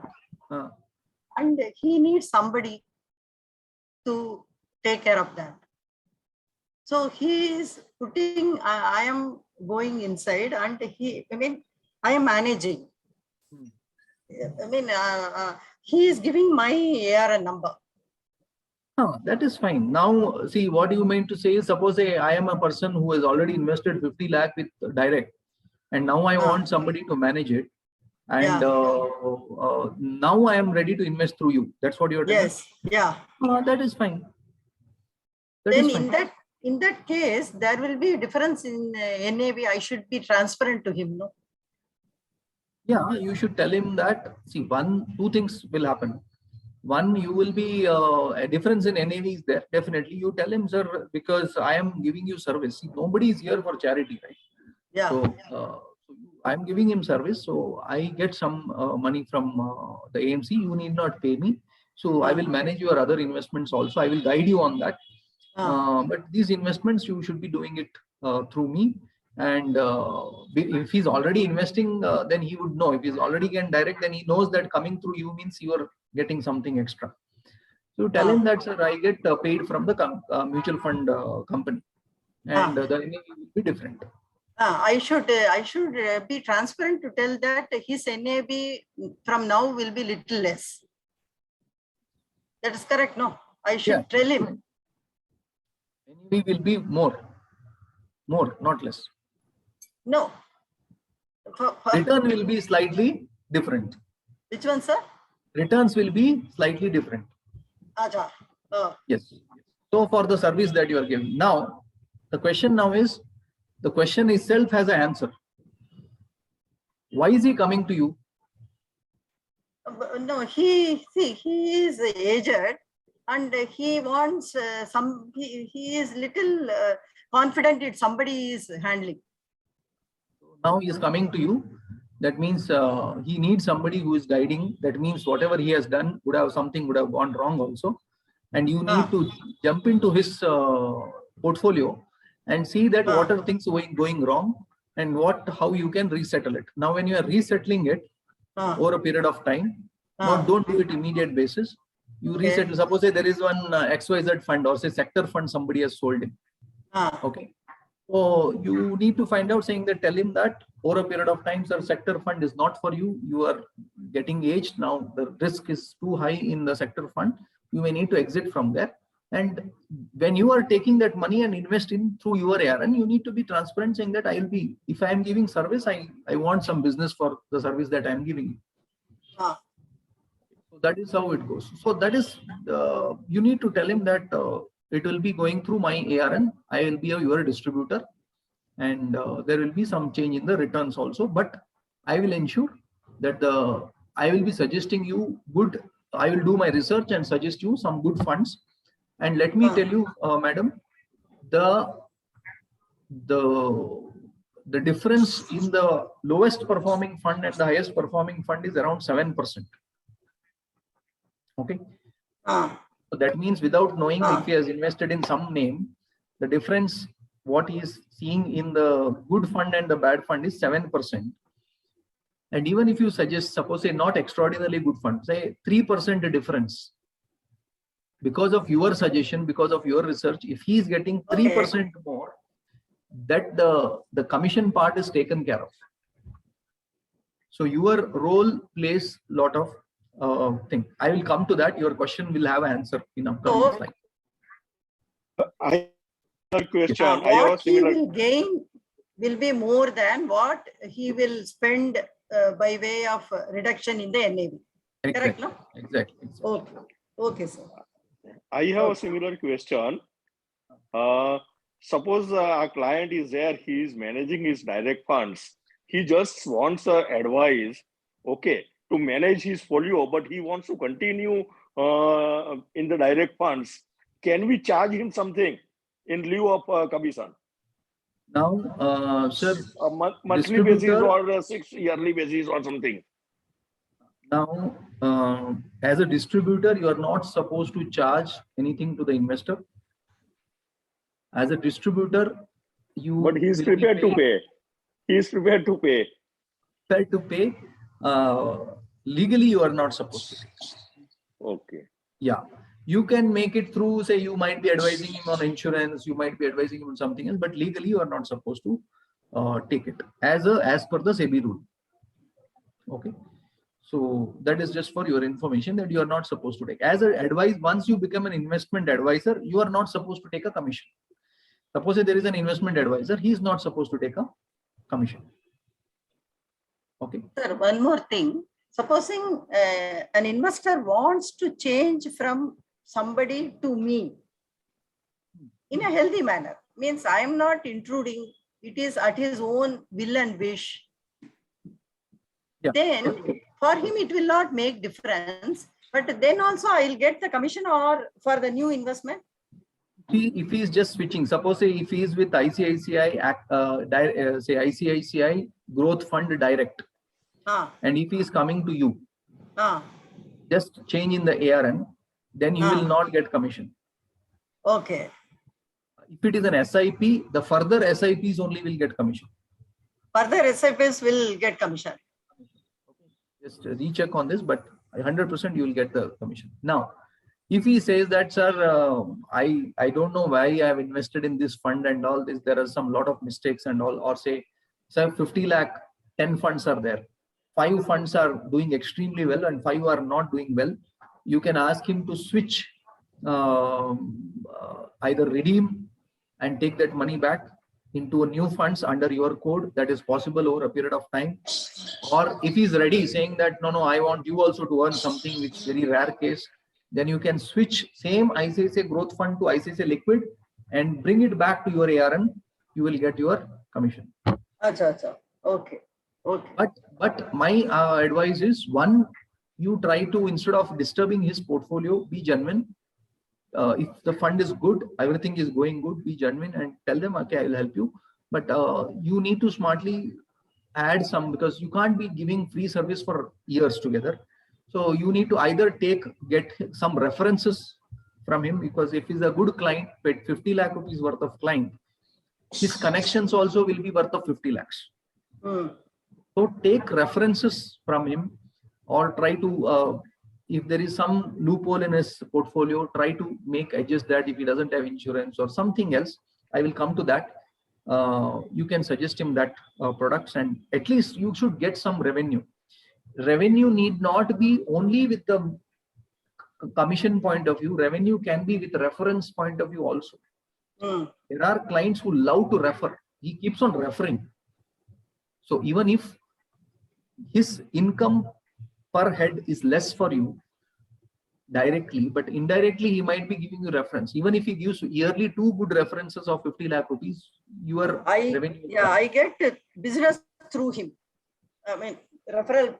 and he needs somebody to take care of that. So he is putting, I am going inside and he, I mean, I am managing. I mean, he is giving my ARN number. That is fine. Now, see, what you mean to say is, suppose I am a person who has already invested 50 lakh with direct, and now I want somebody to manage it. And now I am ready to invest through you. That's what you're doing. Yes. Yeah. That is fine. Then in that case, there will be a difference in NAV. I should be transparent to him, no? Yeah, you should tell him that. See, two things will happen. One, you will be a difference in NAV is there. Definitely, you tell him, sir, because I am giving you service. See, nobody is here for charity, right? Yeah. So I'm giving him service, so I get some money from the AMC. You need not pay me, So I will manage your other investments also. I will guide you on that. But these investments, you should be doing it through me. And if he's already investing, then he would know. If he's already getting direct, then he knows that coming through you means you are getting something extra. So tell him that, sir, I get paid from the mutual fund company, and the NAV will be different. I should be transparent to tell that his NAV from now will be little less. That is correct, no? I should tell him. NAV will be more, not less. No. Return will be slightly different. Which one, sir? Returns will be slightly different. Yes. So for the service that you are giving. Now, the question now is, the question itself has an answer. Why is he coming to you? No, he is aged and he wants he is little confident that somebody is handling. Now he is coming to you. That means he needs somebody who is guiding. That means whatever he has done would have gone wrong also. And you need to jump into his portfolio and see that what are things going wrong and how you can resettle it. Now, when you are resettling it over a period of time, don't do it immediate basis. You resettle. Suppose say there is one XYZ fund or say sector fund somebody has sold him. Okay. So you need to find out, saying that, tell him that over a period of time, sir, sector fund is not for you. You are getting aged now. The risk is too high in the sector fund. You may need to exit from there. And when you are taking that money and investing through your ARN, you need to be transparent, saying that if I am giving service, I want some business for the service that I am giving. So that is how it goes. So that is, you need to tell him that it will be going through my ARN. I will be your distributor, and there will be some change in the returns also. But I will ensure that I will be suggesting you good. I will do my research and suggest you some good funds. And let me tell you, madam, the difference in the lowest performing fund and the highest performing fund is around 7%. Okay. So that means without knowing if he has invested in some name, the difference what he is seeing in the good fund and the bad fund is 7%. And even if you suggest, suppose say not extraordinarily good fund, say 3% difference, because of your suggestion, because of your research, if he is getting 3% more, that the commission part is taken care of. So your role plays a lot of thing. I will come to that. Your question will have an answer in upcoming slide. I have a question. What he will gain will be more than what he will spend by way of reduction in the NAV. Exactly. Correct, no? Exactly. Okay, sir. I have a similar question. Suppose a client is there, he is managing his direct funds. He just wants advice, to manage his folio, but he wants to continue in the direct funds. Can we charge him something in lieu of commission? Now, sir, a monthly basis or a 6 yearly basis or something. Now, as a distributor, you are not supposed to charge anything to the investor. As a distributor, But he is prepared to pay. He is prepared to pay. Prepared to pay. Legally, you are not supposed to. Okay. Yeah. You can make it through, say, you might be advising him on insurance, you might be advising him on something else, but legally you are not supposed to take it as per the SEBI rule. Okay. So that is just for your information that you are not supposed to take. As an advice, once you become an investment advisor, you are not supposed to take a commission. Suppose there is an investment advisor, he is not supposed to take a commission. Okay. Sir, one more thing. Supposing an investor wants to change from somebody to me in a healthy manner, means I am not intruding, it is at his own will and wish. Yeah. Then for him it will not make difference, but then also I will get the commission or for the new investment. If he is just switching, suppose say if he is with ICICI, say ICICI Growth Fund Direct, and if he is coming to you, just change in the ARN, then you will not get commission. Okay. If it is an SIP, the further SIPs only will get commission. Further SIPs will get commission. Just recheck on this, but 100% you will get the commission. Now, if he says that, sir, I don't know why I have invested in this fund and all this, there are some lot of mistakes and all, or say, sir, 50 lakh, 10 funds are there. 5 funds are doing extremely well and 5 are not doing well. You can ask him to switch, either redeem and take that money back into a new funds under your code. That is possible over a period of time. Or if he's ready saying that, no, I want you also to earn something, which is very rare case, then you can switch same ICICI growth fund to ICICI liquid and bring it back to your ARN. You will get your commission. Acha. Okay. But my advice is, one, you try to, instead of disturbing his portfolio, be genuine. If the fund is good, everything is going good, be genuine and tell them, okay, I will help you. But you need to smartly add some, because you can't be giving free service for years together. So you need to either get some references from him, because if he's a good client, paid 50 lakh rupees worth of client, his connections also will be worth of 50 lakhs. So take references from him, or try to, if there is some loophole in his portfolio, try to make adjust that. If he doesn't have insurance or something else, I will come to that. You can suggest him that products, and at least you should get some revenue. Revenue need not be only with the commission point of view. Revenue can be with reference point of view also. There are clients who love to refer. He keeps on referring. So even if his income per head is less for you directly, but indirectly he might be giving you reference. Even if he gives yearly 2 good references of 50 lakh rupees, your revenue. Yeah, I get business through him. I mean, referral.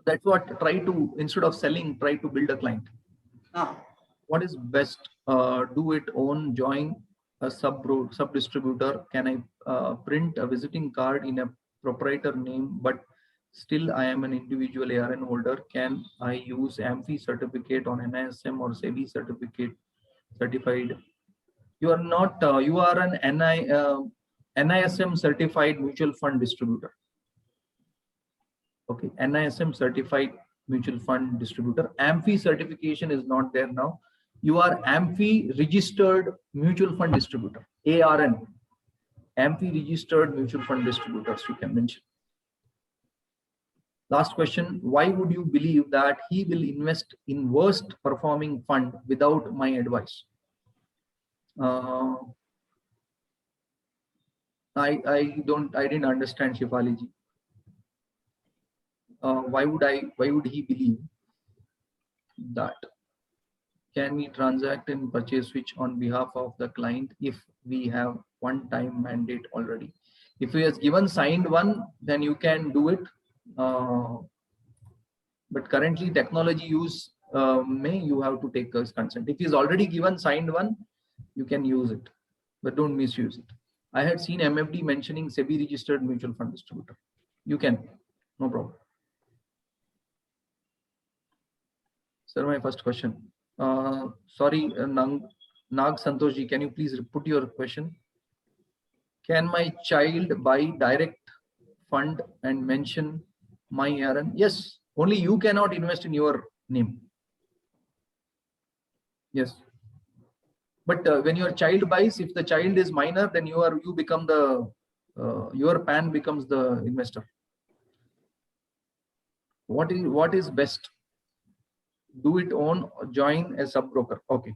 That's what, try to, instead of selling, try to build a client. What is best? Do it own, join a sub distributor? Can I print a visiting card in a proprietor name, but still I am an individual ARN holder? Can I use AMFI certificate on NISM or SEBI certified? You are not, you are an NISM certified mutual fund distributor. Okay, NISM certified mutual fund distributor. AMFI certification is not there now. You are AMFI registered mutual fund distributor, ARN. AMFI registered mutual fund distributors you can mention. Last question, why would you believe that he will invest in worst performing fund without my advice? I didn't understand, Shifali ji. Why would he believe that? Can we transact and purchase switch on behalf of the client if we have one-time mandate already? If he has given signed one, then you can do it. But currently technology use, you have to take his consent. If he's already given signed one, you can use it, but don't misuse it. I had seen MFD mentioning SEBI registered mutual fund distributor. You can, no problem. Sir, my first question. Sorry, Nag Santoshji, can you please put your question? Can my child buy direct fund and mention my ARN? Yes, only you cannot invest in your name. Yes. But when your child buys, if the child is minor, then you become the, your PAN becomes the investor. What is best? Do it own or join as sub broker. Okay.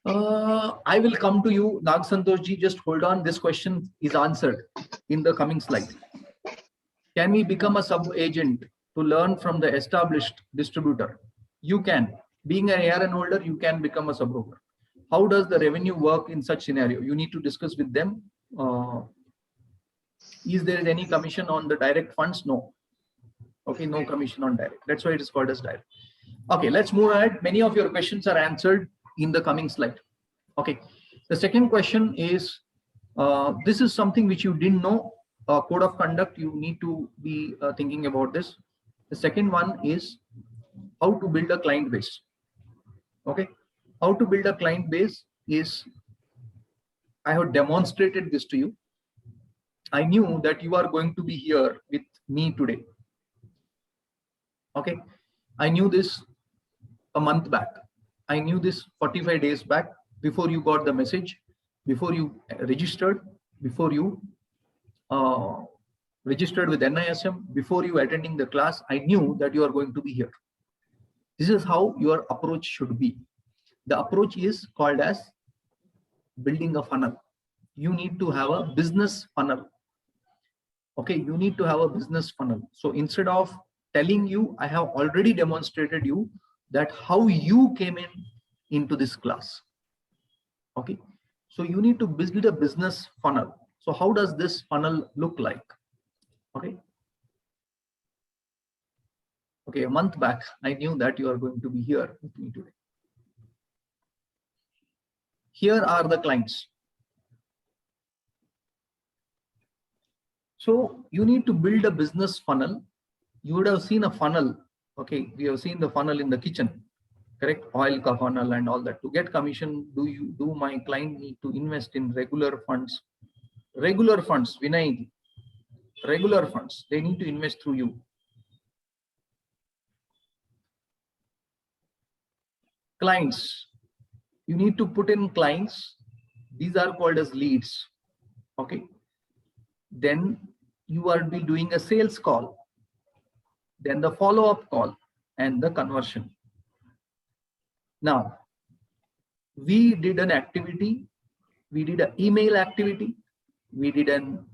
I will come to you, Nag Santoshji. Just hold on. This question is answered in the coming slide. Can we become a sub agent to learn from the established distributor? You can. Being an ARN holder, you can become a sub broker. How does the revenue work in such scenario? You need to discuss with them. Is there any commission on the direct funds? No. Okay, no commission on direct. That's why it is called as direct. Okay, let's move ahead. Many of your questions are answered in the coming slide. Okay, the second question is, this is something which you didn't know, code of conduct. You need to be thinking about this. The second one is how to build a client base. Okay, how to build a client base is, I have demonstrated this to you. I knew that you are going to be here with me today. Okay, I knew this a month back. I knew this 45 days back, before you got the message, before you registered, before you registered with NISM, before you attending the class. I knew that you are going to be here. This is how your approach should be. The approach is called as building a funnel. You need to have a business funnel. Okay, you need to have a business funnel. So instead of telling you, I have already demonstrated you that how you came into this class. Okay, so you need to build a business funnel. So how does this funnel look like? Okay. Okay, a month back, I knew that you are going to be here with me today. Here are the clients. So you need to build a business funnel. You would have seen a funnel. Okay, we have seen the funnel in the kitchen, correct? Oil ka funnel and all that. To get commission, do my client need to invest in regular funds? Regular funds, Vinay, regular funds. They need to invest through you. Clients, you need to put in clients. These are called as leads. Okay. Then you will be doing a sales call, then the follow-up call, and the conversion. Now, we did an activity, we did an email activity, we did an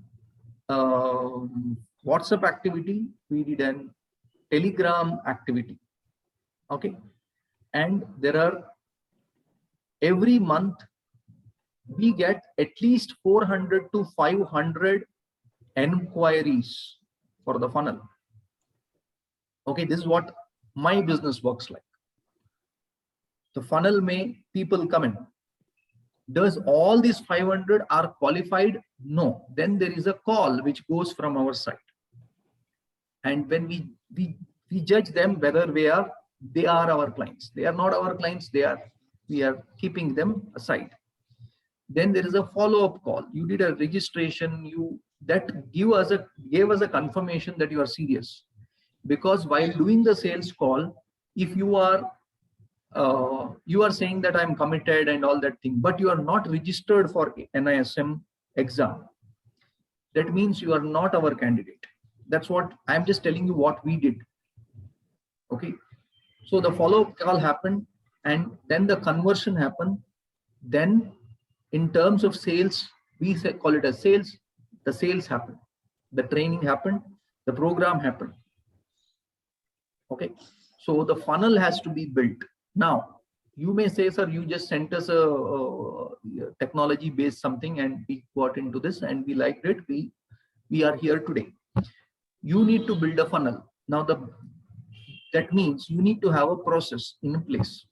WhatsApp activity, we did an Telegram activity. Okay, and there are, every month we get at least 400 to 500 enquiries for the funnel. Okay, this is what my business works like. The funnel may people come in. Does all these 500 are qualified? No. Then there is a call which goes from our side. And when we judge them whether they are our clients. They are not our clients, we are keeping them aside. Then there is a follow-up call. You did a registration, that gave us a confirmation that you are serious. Because while doing the sales call, if you are saying that I'm committed and all that thing, but you are not registered for NISM exam, that means you are not our candidate. That's what I'm just telling you what we did. Okay, so the follow-up call happened, and then the conversion happened. Then in terms of sales, we call it as sales. The sales happened, the training happened, the program happened. Okay, so the funnel has to be built. Now, you may say, sir, you just sent us a technology based something and we got into this and we liked it. We are here today. You need to build a funnel. Now, that means you need to have a process in place.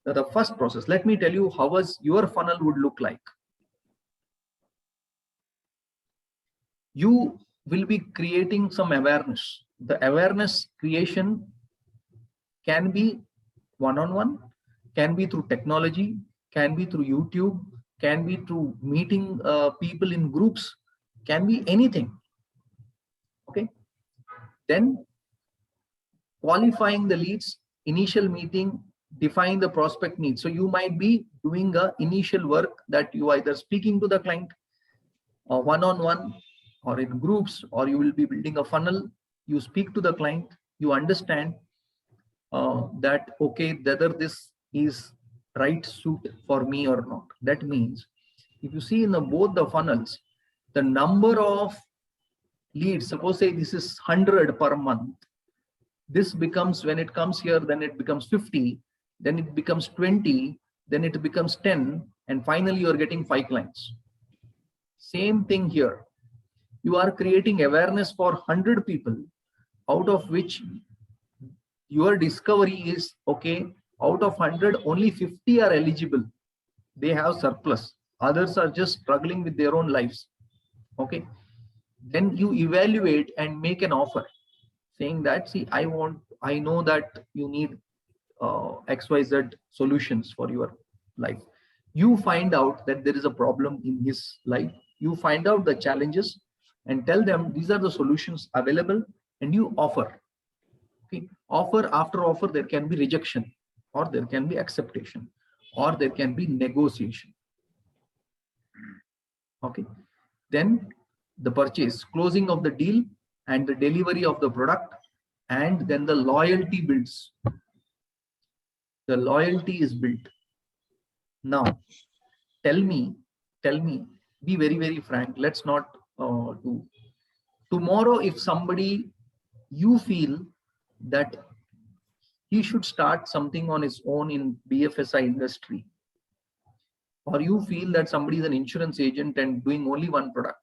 Now, the first process, let me tell you how your funnel would look like. You will be creating some awareness. The awareness creation can be one-on-one, can be through technology, can be through YouTube, can be through meeting people in groups, can be anything. Okay. Then qualifying the leads, initial meeting, define the prospect needs. So you might be doing a initial work that you either speaking to the client or one-on-one or in groups, or you will be building a funnel. You speak to the client, you understand that, okay, whether this is right suit for me or not. That means if you see in both the funnels, the number of leads, suppose say this is 100 per month, this becomes, when it comes here, then it becomes 50, then it becomes 20, then it becomes 10, and finally you are getting 5 clients. Same thing here. You are creating awareness for 100 people, out of which your discovery is, okay, out of 100, only 50 are eligible. They have surplus. Others are just struggling with their own lives. Okay. Then you evaluate and make an offer. saying that, see, I know that you need XYZ solutions for your life. You find out that there is a problem in his life. You find out the challenges and tell them these are the solutions available, and you offer. Okay. Offer after offer, there can be rejection, or there can be acceptation, or there can be negotiation. Okay. Then the purchase, closing of the deal, and the delivery of the product, and then the loyalty builds. The loyalty is built. Now, tell me, be very, very frank. Let's not do. Tomorrow, if somebody, you feel that he should start something on his own in BFSI industry, or you feel that somebody is an insurance agent and doing only one product,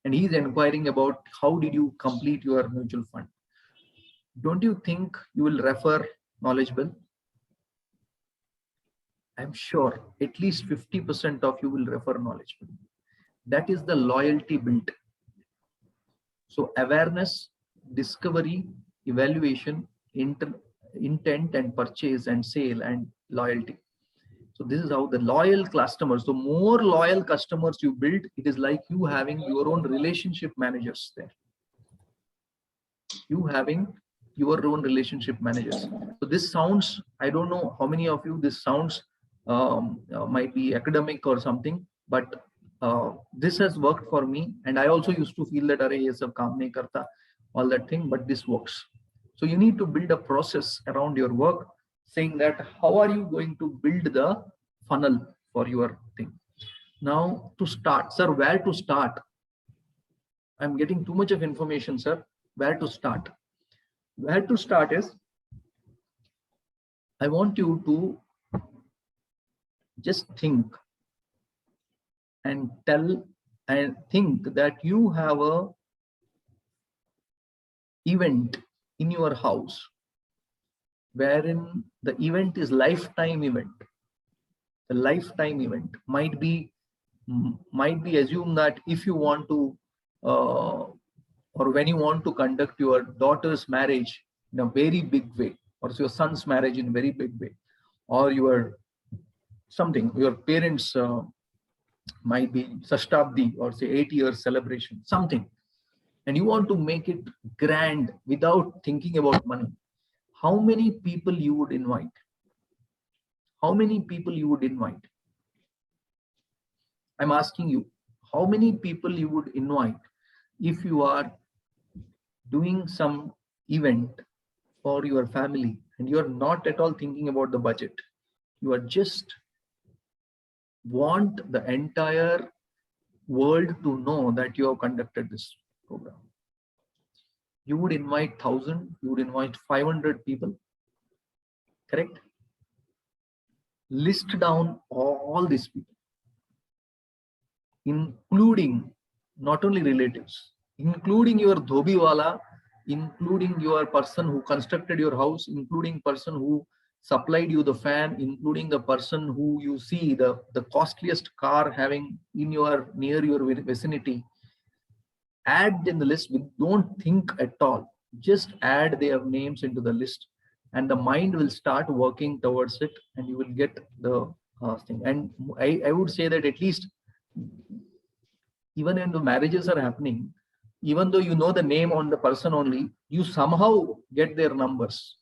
and he's inquiring about how did you complete your mutual fund, don't you think you will refer knowledgeable? I'm sure at least 50% of you will refer knowledgeable. That is the loyalty built. So awareness, discovery, evaluation, intent and purchase and sale and loyalty. So this is how the loyal customers, the more loyal customers you build, it is like you having your own relationship managers there. You having your own relationship managers. So this sounds, I don't know how many of you this sounds might be academic or something, but this has worked for me. And I also used to feel that array is a kaam nahi karta, all that thing, but this works. So you need to build a process around your work, saying that how are you going to build the funnel for your thing. Now to start, sir, where to start? I'm getting too much of information, sir. Where to start? Where to start is, I want you to just think and tell and think that you have a event in your house wherein the event is lifetime event. The lifetime event might be assumed that if you want to or when you want to conduct your daughter's marriage in a very big way, or your son's marriage in a very big way, or your parents might be Sashtabdi or say 8-year celebration, something, and you want to make it grand without thinking about money, how many people you would invite? How many people you would invite? I'm asking you, how many people you would invite if you are doing some event for your family and you're not at all thinking about the budget? You are just want the entire world to know that you have conducted this program. You would invite 1,000, you would invite 500 people, correct? List down all these people, including not only relatives, including your dhobiwala, including your person who constructed your house, including person who supplied you the fan, including the person who you see the costliest car having in your near your vicinity. Add in the list. Don't think at all. Just add their names into the list, and the mind will start working towards it, and you will get the thing. And I would say that at least even when the marriages are happening, even though you know the name on the person only, you somehow get their numbers.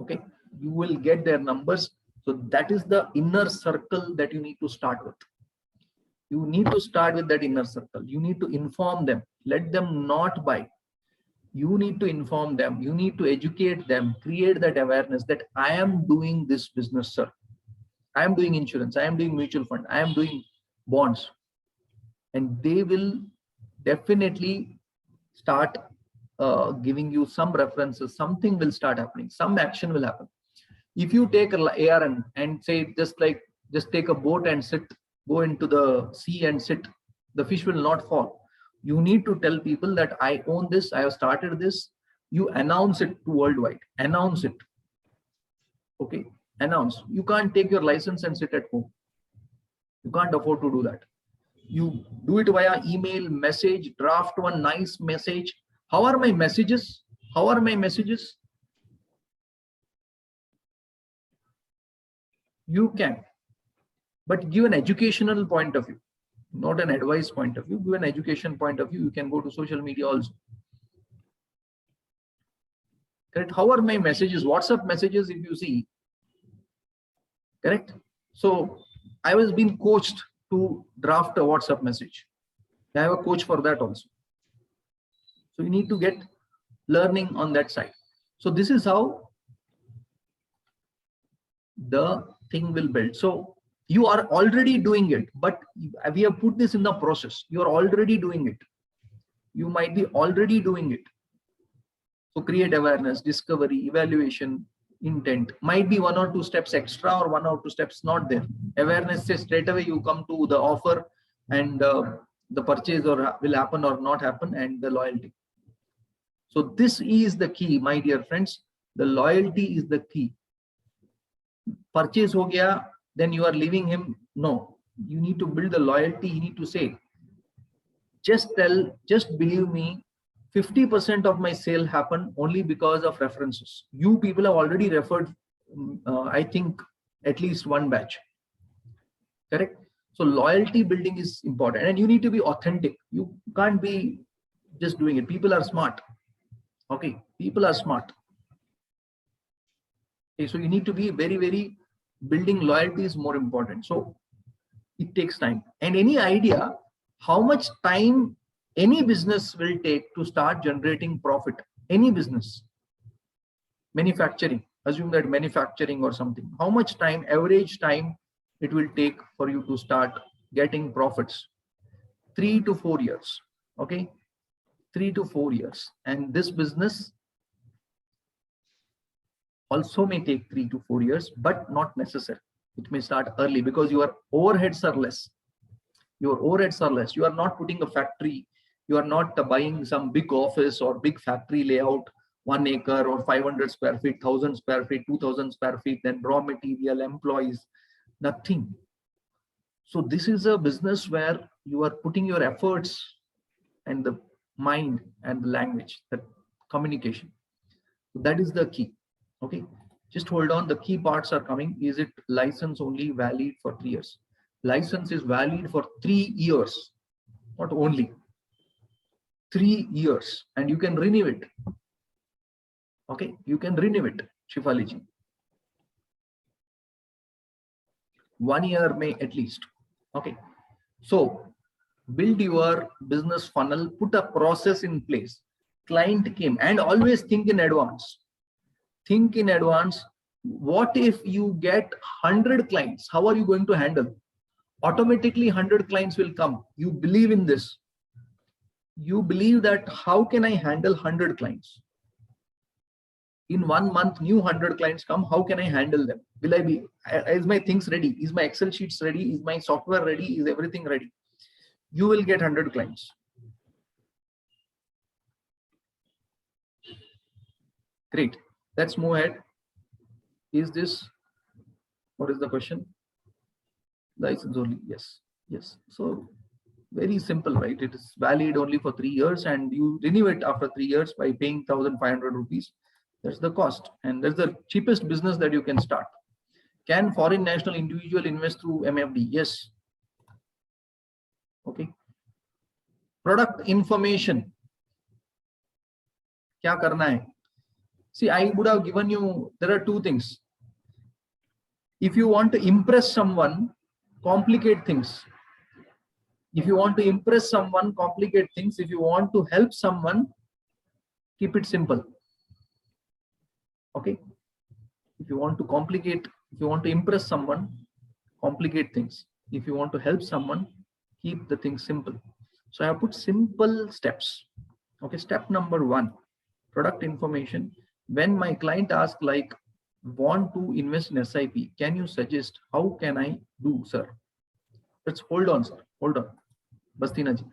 Okay, you will get their numbers. So that is the inner circle that you need to start with. You need to start with that inner circle. You need to inform them. Let them not buy. You need to inform them. You need to educate them. Create that awareness that I am doing this business, sir. I am doing insurance. I am doing mutual fund. I am doing bonds. And they will definitely start giving you some references. Something will start happening. Some action will happen. If you take ARN and say just take a boat and sit, go into the sea and sit, the fish will not fall. You need to tell people that I own this, I have started this. You announce it to worldwide. Announce it. Okay, announce. You can't take your license and sit at home. You can't afford to do that. You do it via email, message, draft one nice message. How are my messages? How are my messages? You can, but give an educational point of view, not an advice point of view. Give an education point of view. You can go to social media also. Correct? How are my messages? WhatsApp messages, if you see. Correct? So I was being coached to draft a WhatsApp message. I have a coach for that also. So you need to get learning on that side. So this is how the thing will build. So you are already doing it, but we have put this in the process. You are already doing it. You might be already doing it. So create awareness, discovery, evaluation, intent. Might be 1 or 2 steps extra or 1 or 2 steps not there. Awareness says straight away you come to the offer and the purchase or will happen or not happen, and the loyalty. So this is the key, my dear friends. The loyalty is the key. Purchase ho gaya, then you are leaving him. No, you need to build the loyalty. You need to say, just believe me, 50% of my sale happened only because of references. You people have already referred, I think, at least 1 batch. Correct? So loyalty building is important, and you need to be authentic. You can't be just doing it. People are smart. Okay, people are smart. Okay, so you need to be very, very, building loyalty is more important. So it takes time. And any idea how much time any business will take to start generating profit? Any business, manufacturing, assume that manufacturing or something, how much time, average time it will take for you to start getting profits? 3 to 4 years. Okay, 3 to 4 years. And this business also may take 3 to 4 years, but not necessary. It may start early because your overheads are less. Your overheads are less. You are not putting a factory. You are not buying some big office or big factory layout, 1 acre or 500 square feet, 1000 square feet, 2000 square feet, then raw material, employees, nothing. So this is a business where you are putting your efforts and the mind and the language, the communication. So that is the key. Okay, just hold on. The key parts are coming. Is it license only valid for 3 years? License is valid for 3 years, not only 3 years, and you can renew it. Okay, you can renew it, Shifaliji. 1 year may at least. Okay, so build your business funnel, put a process in place. Client came, and always think in advance. Think in advance. What if you get 100 clients? How are you going to handle? Automatically 100 clients will come. You believe in this. You believe that how can I handle 100 clients? In 1 month, new 100 clients come. How can I handle them? Will I be, is my things ready? Is my Excel sheets ready? Is my software ready? Is everything ready? You will get 100 clients. Great. Let's move ahead. Is this, what is the question? License only. Yes. Yes. So very simple, right? It is valid only for 3 years, and you renew it after 3 years by paying 1,500 rupees. That's the cost, and that's the cheapest business that you can start. Can foreign national individual invest through MFD? Yes. Okay. Product information. Kya karna hai? See, I would have given you, there are 2 things. If you want to impress someone, complicate things. If you want to impress someone, complicate things. If you want to help someone, keep it simple. Okay. If you want to complicate, if you want to impress someone, complicate things. If you want to help someone, keep the things simple. So I have put simple steps. Okay. Step number 1, product information. When my client asks, like, want to invest in SIP, can you suggest how can I do, sir? Let's hold on, sir. Hold on. Bastina ji.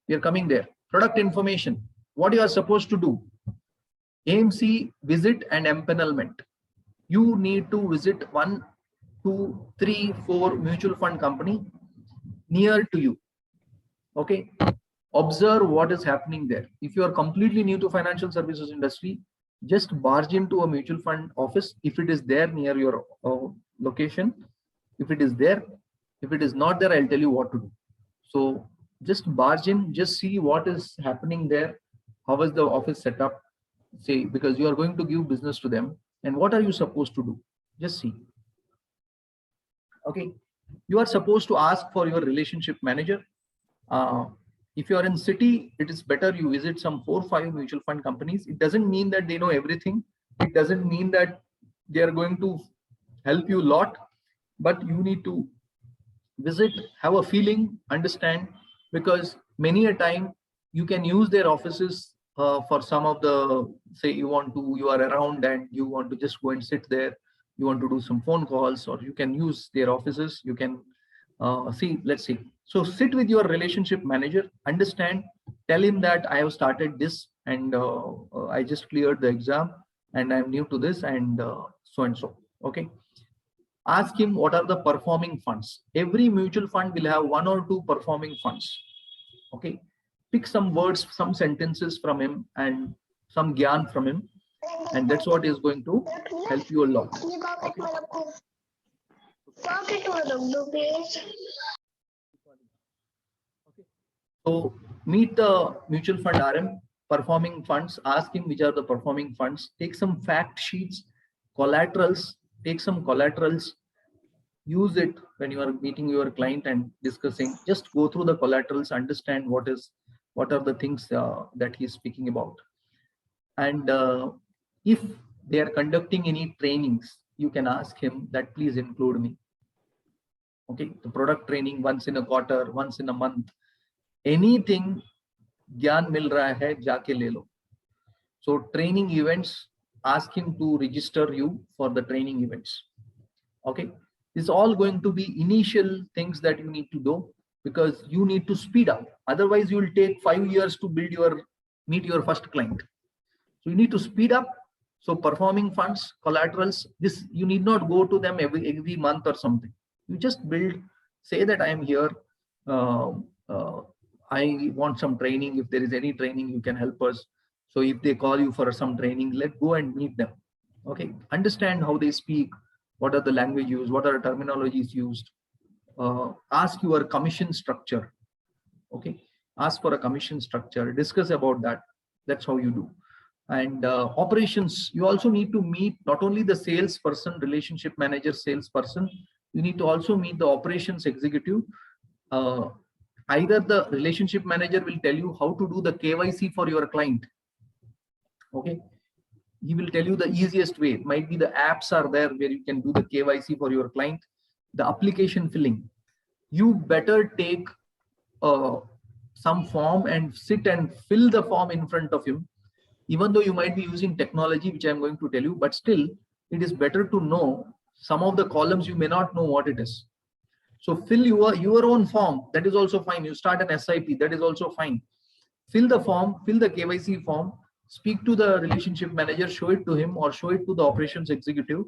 We are coming there. Product information. What you are supposed to do? AMC visit and empanelment. You need to visit 1, 2, 3, 4 mutual fund company near to you. Okay. Observe what is happening there. If you are completely new to financial services industry, just barge into a mutual fund office if it is there near your location. If it is there, if it is not there, I'll tell you what to do. So just barge in, just see what is happening there. How is the office set up? Say, because you are going to give business to them, and what are you supposed to do? Just see. Okay. You are supposed to ask for your relationship manager. If you are in city, it is better you visit some 4 or 5 mutual fund companies. It doesn't mean that they know everything. It doesn't mean that they are going to help you a lot, but you need to visit, have a feeling, understand, because many a time you can use their offices for some of the, say you are around and you want to just go and sit there, you want to do some phone calls, or you can use their offices. You can let's see. So sit with your relationship manager, understand, tell him that I have started this and I just cleared the exam and I'm new to this and so and so. Okay. Ask him what are the performing funds. Every mutual fund will have 1 or 2 performing funds. Okay. Pick some words, some sentences from him and some gyan from him. And that's what is going to help you a lot. Okay. So meet the mutual fund RM, performing funds, ask him which are the performing funds, take some fact sheets, collaterals, take some collaterals, use it when you are meeting your client and discussing. Just go through the collaterals, understand what are the things that he's speaking about. And if they are conducting any trainings, you can ask him that please include me. Okay, the product training once in a quarter, once in a month, anything ज्ञान मिल रहा है जाके ले लो. So training events, ask him to register you for the training events. Okay, it's all going to be initial things that you need to do because you need to speed up. Otherwise, you will take 5 years to meet your first client. So you need to speed up. So performing funds, collaterals, this you need not go to them every month or something. You just build, say that I am here. I want some training. If there is any training, you can help us. So if they call you for some training, let's go and meet them. Okay, understand how they speak, what are the language used, what are the terminologies used. Ask your commission structure. Okay, ask for a commission structure, discuss about that. That's how you do. And operations, you also need to meet not only the salesperson, relationship manager, salesperson, you need to also meet the operations executive. Either the relationship manager will tell you how to do the KYC for your client. Okay, he will tell you the easiest way. It might be the apps are there where you can do the KYC for your client. The application filling, you better take some form and sit and fill the form in front of him. Even though you might be using technology, which I'm going to tell you, but still it is better to know some of the columns you may not know what it is. So fill your own form. That is also fine. You start an SIP. That is also fine. Fill the form, fill the KYC form, speak to the relationship manager, show it to him or show it to the operations executive.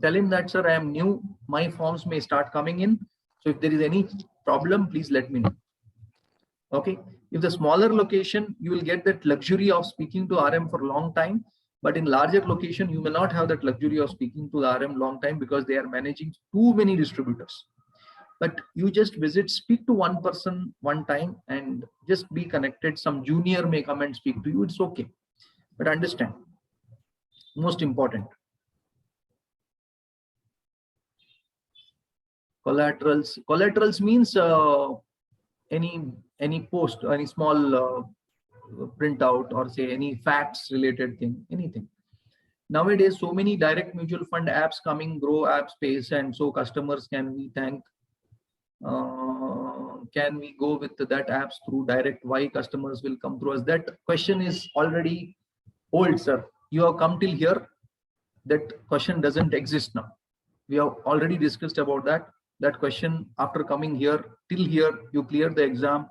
Tell him that, sir, I am new. My forms may start coming in. So if there is any problem, please let me know. Okay. If the smaller location, you will get that luxury of speaking to RM for a long time. But in larger location, you may not have that luxury of speaking to the RM long time because they are managing too many distributors. But you just visit, speak to one person one time and just be connected. Some junior may come and speak to you. It's okay. But understand, most important. Collaterals. Collaterals means any post, any small printout or say any facts related thing, anything. Nowadays, so many direct mutual fund apps coming, grow app space, and so customers can we thank. Can we go with that apps through direct? Why customers will come through us? That question is already old, sir. You have come till here. That question doesn't exist now. We have already discussed about that. That question after coming here till here, you cleared the exam,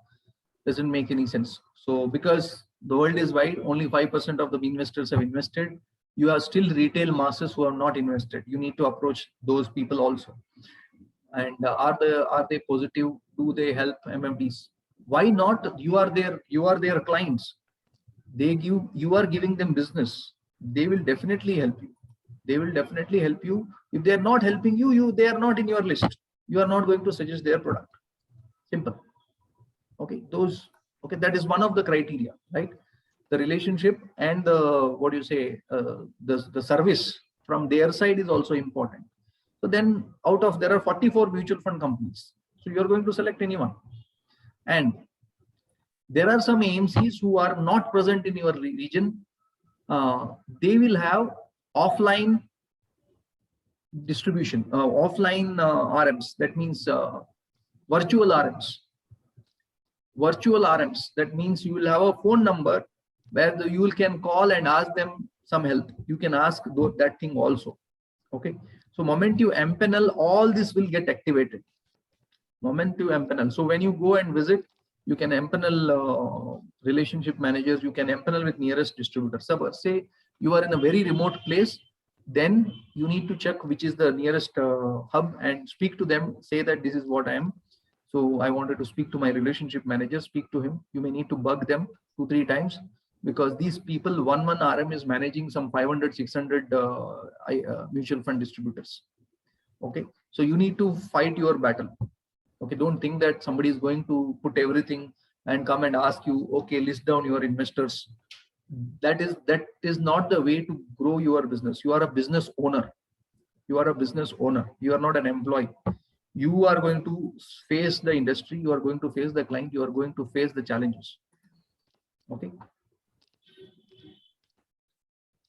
doesn't make any sense. So because the world is wide, only 5% of the investors have invested. You are still retail masses who have not invested. You need to approach those people also. And are they positive? Do they help MFDs? Why not? You are their clients. You are giving them business. They will definitely help you. They will definitely help you. If they are not helping you, they are not in your list. You are not going to suggest their product. Simple. Okay, that is one of the criteria, right? The relationship and the, what do you say, the service from their side is also important. So then there are 44 mutual fund companies. So you're going to select anyone. And there are some AMCs who are not present in your region. They will have offline distribution, offline RMs. That means virtual RMs. Virtual RMs. That means you will have a phone number where you can call and ask them some help. You can ask that thing also. Okay. So moment you empanel, all this will get activated. Moment you empanel. So when you go and visit, you can empanel relationship managers. You can empanel with nearest distributor. So say you are in a very remote place, then you need to check which is the nearest hub and speak to them. Say that this is what I am. So I wanted to speak to my relationship manager. Speak to him. You may need to bug them 2-3 times, because these people, one RM is managing some 500-600 mutual fund distributors. Okay, so you need to fight your battle. Okay, don't think that somebody is going to put everything and come and ask you, okay, list down your investors. That is not the way to grow your business. You are a business owner. You are a business owner. You are not an employee. You are going to face the industry. You are going to face the client. You are going to face the challenges. Okay.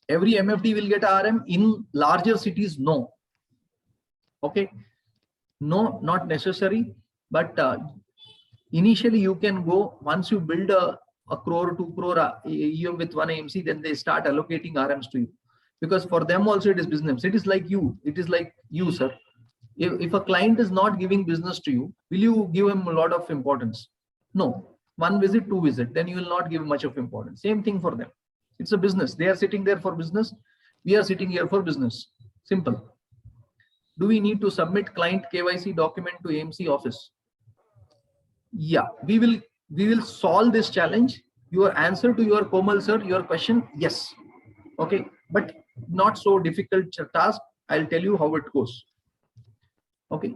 Every MFD will get RM in larger cities? No. Okay. No, not necessary. But initially you can go, once you build a crore, 2 crore AUM with one AMC, then they start allocating RMs to you. Because for them also it is business. It is like you. It is like you, sir. If a client is not giving business to you, will you give him a lot of importance? No. 1 visit, 2 visit, then you will not give much of importance. Same thing for them. It's a business. They are sitting there for business. We are sitting here for business. Simple. Do we need to submit client KYC document to AMC office? Yeah, we will solve this challenge. Your answer to your Komal sir, your question, yes. Okay, but not so difficult task. I'll tell you how it goes. Okay,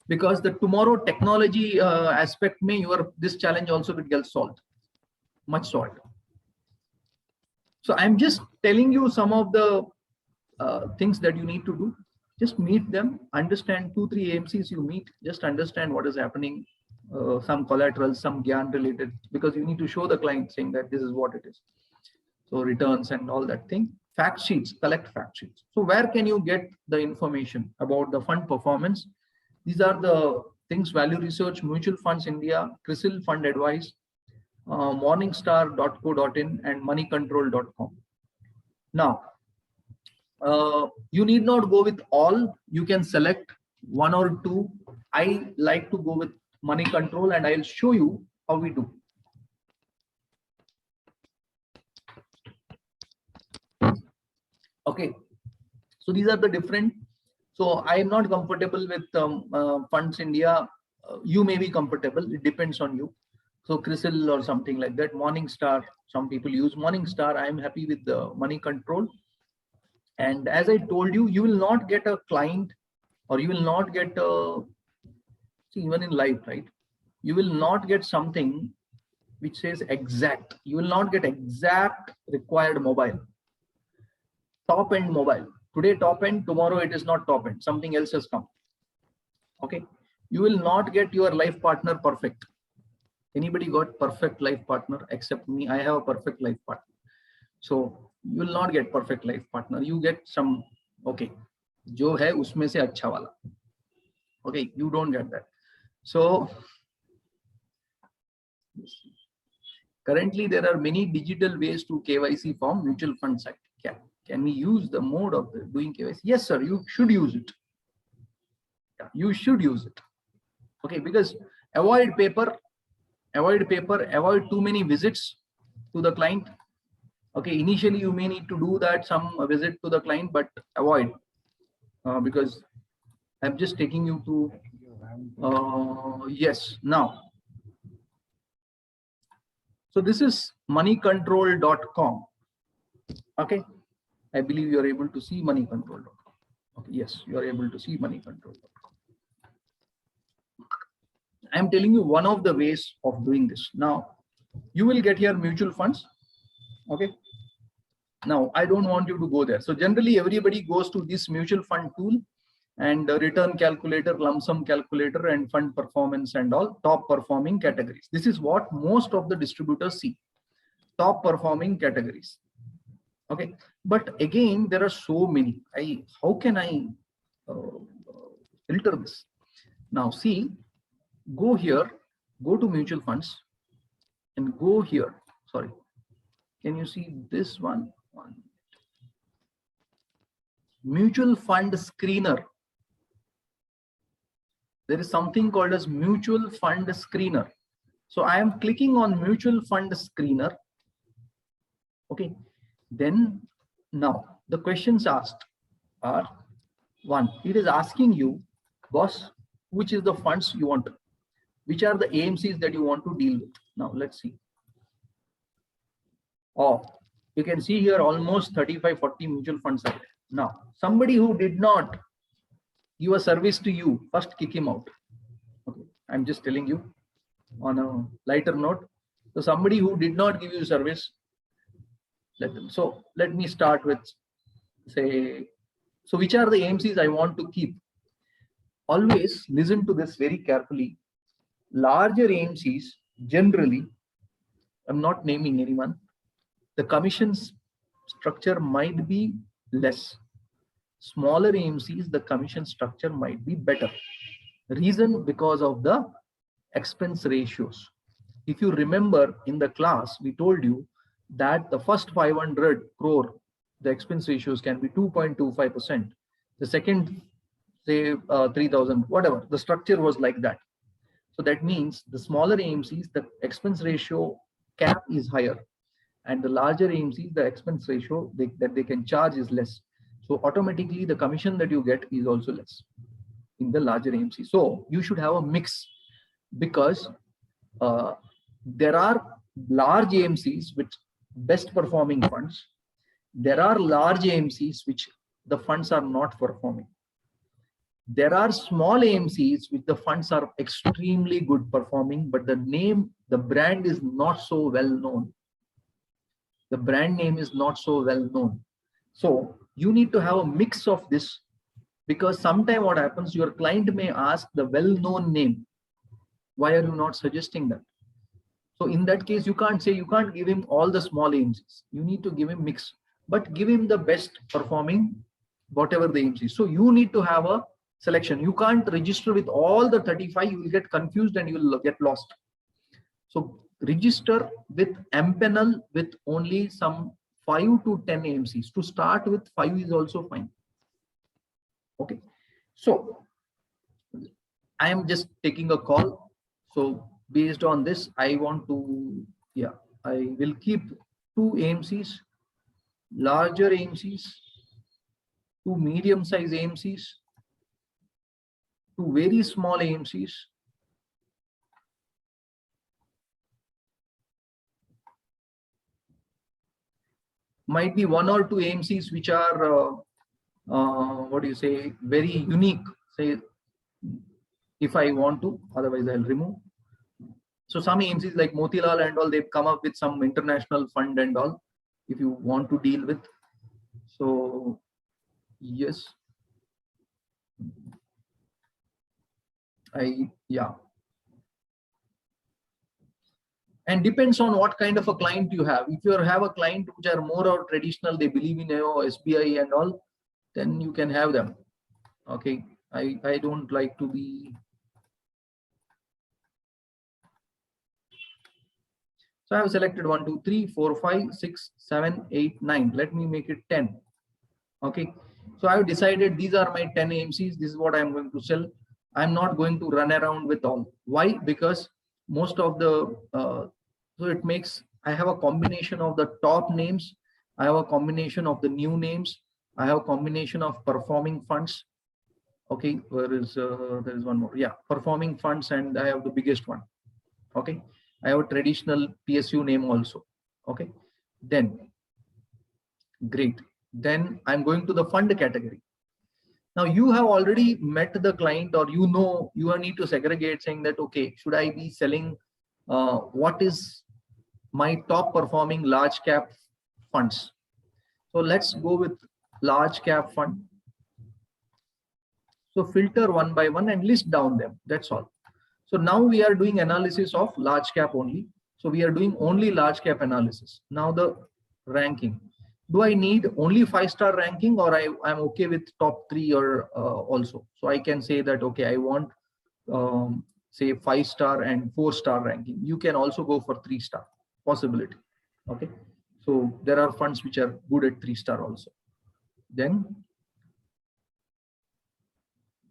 because the tomorrow technology aspect may this challenge also will get solved, much solved. So I'm just telling you some of the things that you need to do. Just meet them, understand 2-3 AMCs you meet, just understand what is happening, some collateral, some GYAN related, because you need to show the client saying that this is what it is. So returns and all that thing. Fact sheets, collect fact sheets. So where can you get the information about the fund performance? These are the things: Value Research, Mutual Funds India, CRISIL Fund Advice, morningstar.co.in and moneycontrol.com. Now, you need not go with all. You can select 1 or 2. I like to go with Money Control, and I'll show you how we do. Okay, so these are the different. So I am not comfortable with Funds India. You may be comfortable. It depends on you. So CRISIL or something like that. Morningstar. Some people use Morningstar. I am happy with the Money Control. And as I told you, you will not get a client, or you will not get a, see, even in life, right? You will not get something which says exact. You will not get exact required mobile. Top end mobile. Today top end, tomorrow it is not top end. Something else has come. Okay. You will not get your life partner perfect. Anybody got perfect life partner except me? I have a perfect life partner. So you will not get perfect life partner. You get some, okay, jo hai usme se acha wala. Okay, you don't get that. So currently there are many digital ways to KYC form mutual fund site. Can we use the mode of doing KYC? Yes, sir, you should use it. Yeah, you should use it. Okay, because avoid paper, avoid too many visits to the client. Okay, initially you may need to do that, some visit to the client, but avoid, because I'm just taking you to, yes, now So this is moneycontrol.com. Okay. I believe you are able to see moneycontrol.com. Okay. Yes, you are able to see moneycontrol.com. I am telling you one of the ways of doing this. Now, you will get here mutual funds. Okay. Now, I don't want you to go there. So generally, everybody goes to this mutual fund tool and return calculator, lump sum calculator, and fund performance and all top performing categories. This is what most of the distributors see. Top performing categories. Okay. But again, there are so many. How can I filter this? Now, see, go here, go to mutual funds and go here. Sorry. Can you see this one? Mutual fund screener. There is something called as mutual fund screener. So I am clicking on mutual fund screener. Okay. Then now the questions asked are one, it is asking you, boss, which is the funds you want, which are the AMCs that you want to deal with. Now let's see. Oh, you can see here almost 35-40 mutual funds are there. Now, somebody who did not give a service to you, first kick him out. Okay, I'm just telling you on a lighter note. So somebody who did not give you service, let them. So let me start with, say, so which are the AMCs I want to keep? Always listen to this very carefully. Larger AMCs, generally, I'm not naming anyone, the commissions structure might be less. Smaller AMCs, the commission structure might be better. Reason, because of the expense ratios. If you remember in the class, we told you that the first 500 crore, the expense ratios can be 2.25%. The second, say 3,000, whatever, the structure was like that. So that means the smaller AMCs, the expense ratio cap is higher. And the larger AMCs, the expense ratio that they can charge is less. So automatically the commission that you get is also less in the larger AMC. So you should have a mix, because there are large AMCs with best performing funds. There are large AMCs which the funds are not performing. There are small AMCs which the funds are extremely good performing, but the name, the brand is not so well known. The brand name is not so well known. So you need to have a mix of this, because sometime what happens, your client may ask the well-known name. Why are you not suggesting that? So in that case, you can't say, you can't give him all the small AMCs. You need to give him mix, but give him the best performing, whatever the AMCs. So you need to have a selection. You can't register with all the 35. You will get confused and you will get lost. So register with MPanel with only some 5 to 10 AMCs. To start with, 5 is also fine. Okay. So I am just taking a call. So based on this, I want to, yeah, I will keep 2 AMCs, larger AMCs, 2 medium-sized AMCs, 2 very small AMCs, might be 1 or 2 AMCs which are what do you say, very unique, say, if I want to, otherwise I'll remove. So some AMCs like Motilal and all, they've come up with some international fund and all, if you want to deal with. So yes, yeah. And depends on what kind of a client you have. If you have a client which are more or traditional, they believe in SBI and all, then you can have them. Okay, I don't like to be. So I have selected 1, 2, 3, 4, 5, 6, 7, 8, 9. Let me make it 10. Okay, so I have decided these are my 10 AMCs. This is what I'm going to sell. I'm not going to run around with all. Why? Because most of the so it makes, I have a combination of the top names, I have a combination of the new names, I have a combination of performing funds. Okay, where is there is one more? Yeah, performing funds, and I have the biggest one. Okay, I have a traditional PSU name also. Okay, then great. Then I'm going to the fund category. Now you have already met the client, or you know you need to segregate, saying that, okay, should I be selling what is my top performing large cap funds? So let's go with large cap fund. So filter one by one and list down them. That's all. So now we are doing analysis of large cap only. So we are doing only large cap analysis. Now the ranking. Do I need only 5-star ranking, or I'm okay with top 3 or also? So I can say that, okay, I want say 5-star and 4-star ranking. You can also go for 3-star possibility. Okay. So there are funds which are good at 3-star also. Then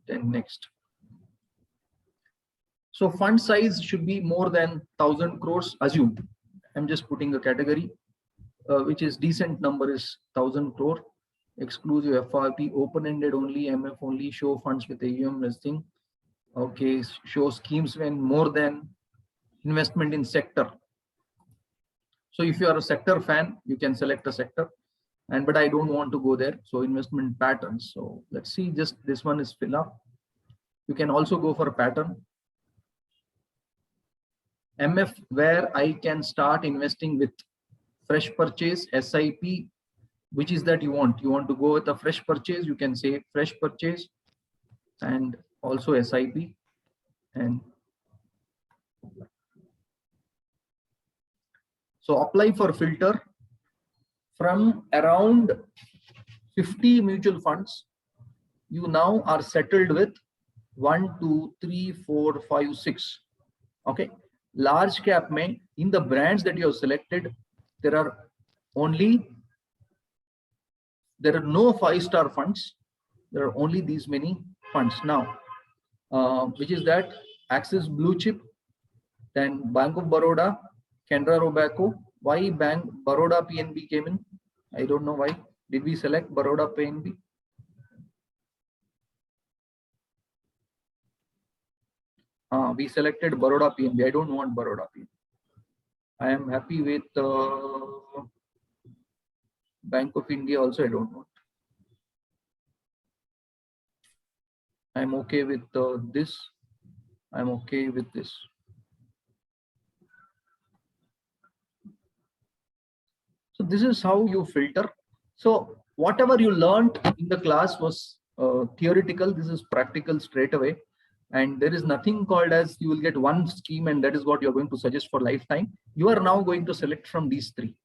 next. So fund size should be more than 1,000 crores assumed. I'm just putting a category, which is decent number is 1,000 crore, exclusive FRP, open-ended only, MF only, show funds with AUM listing. Okay, show schemes when more than investment in sector. So if you are a sector fan, you can select a sector, but I don't want to go there. So investment patterns. So let's see, just this one is fill up. You can also go for a pattern. MF, where I can start investing with fresh purchase, SIP, which is that you want. You want to go with a fresh purchase, you can say fresh purchase, and also SIP. And so apply for filter from around 50 mutual funds. You now are settled with 1, 2, 3, 4, 5, 6. Okay. Large cap may, in the brands that you have selected, there are no 5-star funds. There are only these many funds now, which is that Axis Blue Chip, then Bank of Baroda, Canara Robeco. Why Bank Baroda PNB came in? I don't know why. Did we select Baroda PNB? We selected Baroda PNB. I don't want Baroda PNB. I am happy with Bank of India also. I don't want. I'm okay with this. I'm okay with this. So this is how you filter. So whatever you learned in the class was theoretical. This is practical straight away. And there is nothing called as you will get one scheme and that is what you're going to suggest for lifetime. You are now going to select from these 3.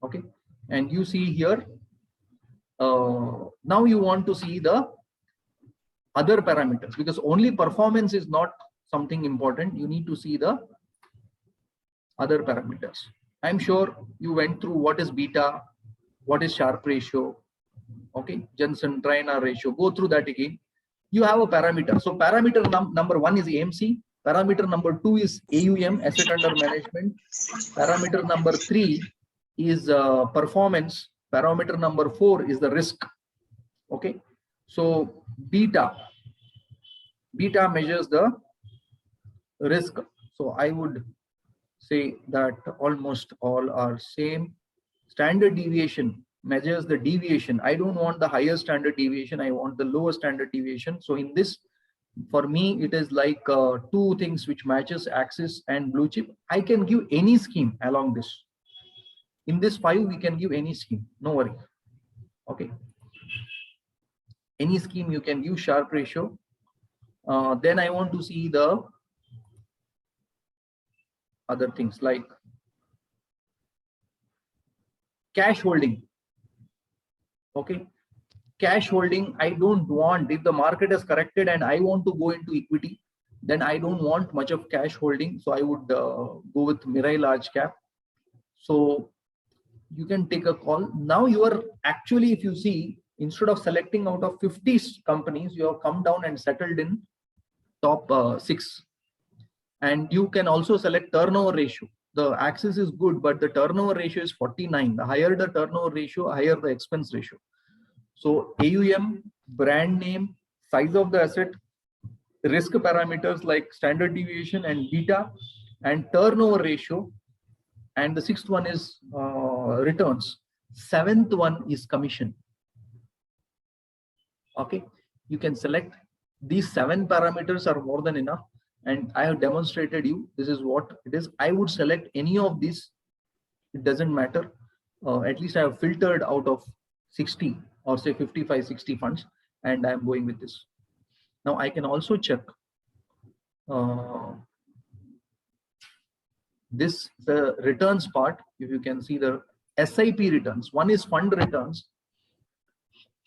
Okay. And you see here, now you want to see the other parameters, because only performance is not something important. You need to see the other parameters. I'm sure you went through what is beta, what is Sharpe ratio, okay, Jensen-Trainer ratio. Go through that again. You have a parameter. So parameter number 1 is AMC. Parameter number 2 is AUM, asset under management. Parameter number 3 is performance. Parameter number 4 is the risk. Okay. So beta measures the risk. So I would say that almost all are same. Standard deviation measures the deviation. I don't want the higher standard deviation. I want the lower standard deviation. So in this, for me, it is like 2 things which matches Axis and Blue Chip. I can give any scheme along this. In this 5, we can give any scheme. No worry. Okay. Any scheme you can give Sharpe ratio. Then I want to see the other things like cash holding. Okay. Cash holding, I don't want, if the market has corrected and I want to go into equity, then I don't want much of cash holding. So I would go with Mirai large cap. So you can take a call. Now you are actually, if you see, instead of selecting out of 50 companies, you have come down and settled in top 6. And you can also select turnover ratio. The Axis is good, but the turnover ratio is 49. The higher the turnover ratio, higher the expense ratio. So AUM, brand name, size of the asset, risk parameters like standard deviation and beta, and turnover ratio, and the sixth one is returns. Seventh one is commission. Okay, you can select these 7 parameters are more than enough, and I have demonstrated you this is what it is. I would select any of these, it doesn't matter. At least I have filtered out of 60 or say 55 60 funds, and I am going with this. Now I can also check this, the returns part. If you can see the SIP returns, one is fund returns.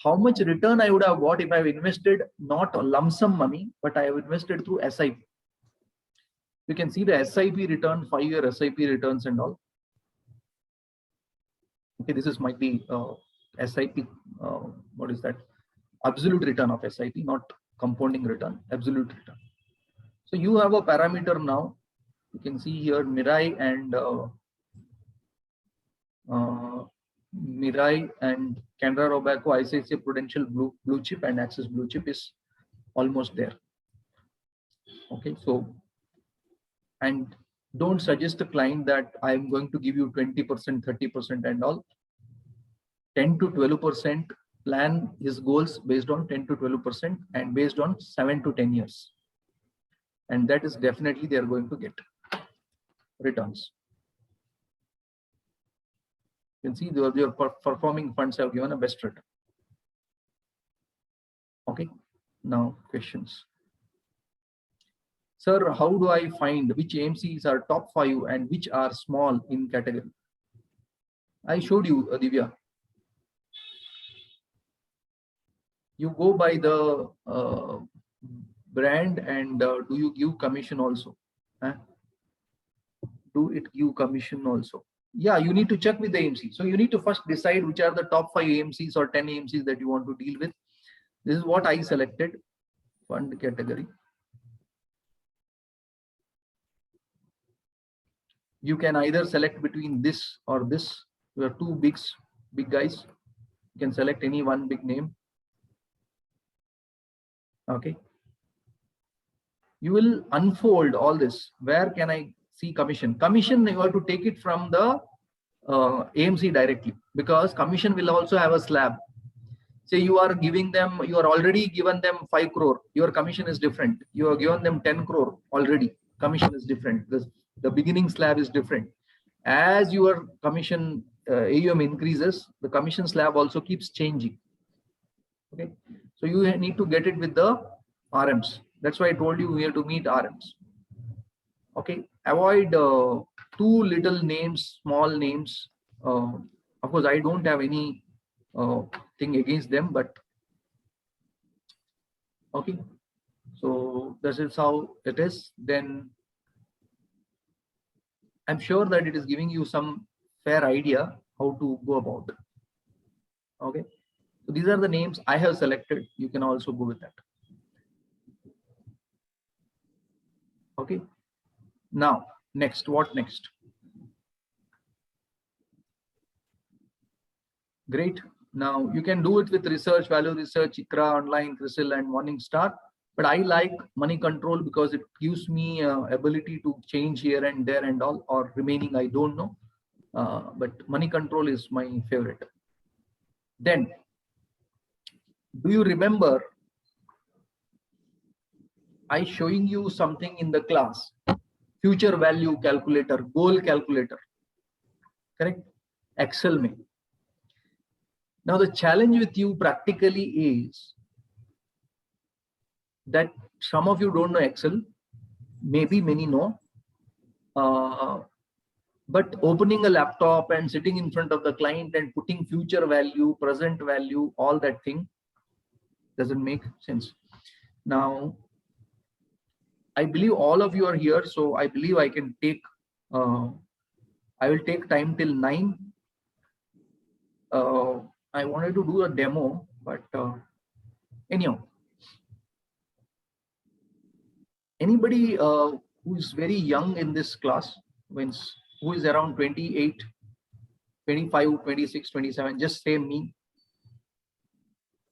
How much return I would have got if I have invested not a lump sum money, but I have invested through SIP. You can see the SIP return, 5-year SIP returns and all. Okay, this is might be SIP. What is that? Absolute return of SIP, not compounding return, absolute return. So you have a parameter now. You can see here Mirai and Canara Robeco, ICICI Prudential blue chip and Axis blue chip is almost there. Okay, so, and don't suggest a client that I'm going to give you 20%, 30% and all. 10 to 12% plan his goals based on 10 to 12% and based on 7 to 10 years. And that is definitely they are going to get returns. You can see your performing funds have given a best return. Okay, now questions. Sir, how do I find which AMCs are top 5 and which are small in category? I showed you, Divya. You go by the brand and do you give commission also? Do it give commission also? Yeah, you need to check with the AMC. So you need to first decide which are the top 5 AMCs or 10 AMCs that you want to deal with. This is what I selected, fund category. You can either select between this or this. There are 2 big guys. You can select any one big name. Okay. You will unfold all this. Where can I see commission? Commission, you have to take it from the AMC directly, because commission will also have a slab. Say you are giving them, you are already given them 5 crore. Your commission is different. You are given them 10 crore already. Commission is different. The beginning slab is different. As your commission AUM increases, the commission slab also keeps changing. Okay. So you need to get it with the RMs. That's why I told you we have to meet RMs. Okay. Avoid too little names, small names. Of course, I don't have any thing against them, but okay. So this is how it is. Then I'm sure that it is giving you some fair idea how to go about it. Okay. So these are the names I have selected. You can also go with that. Okay. Now, next, what next? Great. Now you can do it with research, value research, ICRA, online, CRISIL, and Morningstar. But I like money control because it gives me ability to change here and there and all, or remaining, I don't know. But money control is my favorite. Then, do you remember I showing you something in the class? Future value calculator, goal calculator. Correct? Excel me. Now the challenge with you practically is that some of you don't know Excel, maybe many know, but opening a laptop and sitting in front of the client and putting future value, present value, all that thing doesn't make sense. Now, I believe all of you are here, so I believe I can take, I will take time till 9. I wanted to do a demo, but anyhow, anybody who is very young in this class, who is around 28, 25, 26, 27, just say me.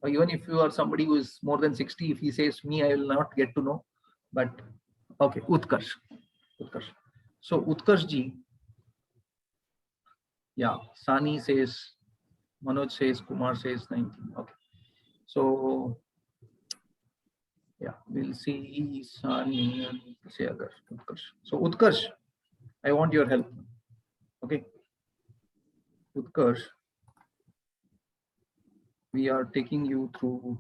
Or even if you are somebody who is more than 60, if he says me, I will not get to know. But okay, Utkarsh. So Utkarsh ji, yeah, Sani says, Manoj says, Kumar says 19. Okay. So yeah, we'll see Sani and say other Utkarsh. So Utkarsh, I want your help. Okay. Utkarsh, we are taking you through.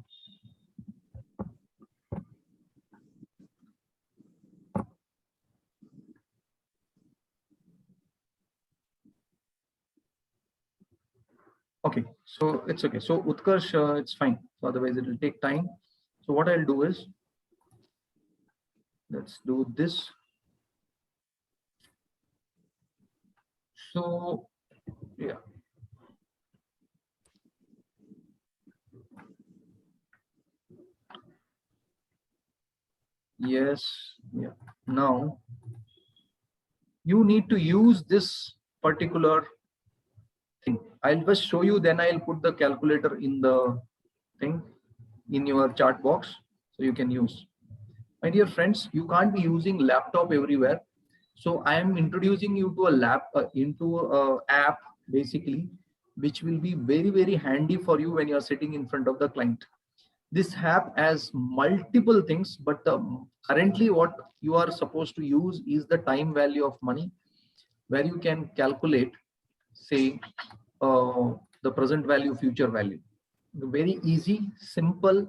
Okay, so it's okay. So Utkarsh, it's fine. So otherwise it will take time. So what I'll do is, let's do this. So yeah. Yes, yeah. Now you need to use this particular thing. I'll just show you, then I'll put the calculator in the thing in your chat box so you can use. My dear friends, you can't be using laptop everywhere. So I am introducing you to a into a app basically, which will be very, very handy for you when you're sitting in front of the client. This app has multiple things, but currently what you are supposed to use is the time value of money, where you can calculate, say, the present value, future value. Very easy, simple,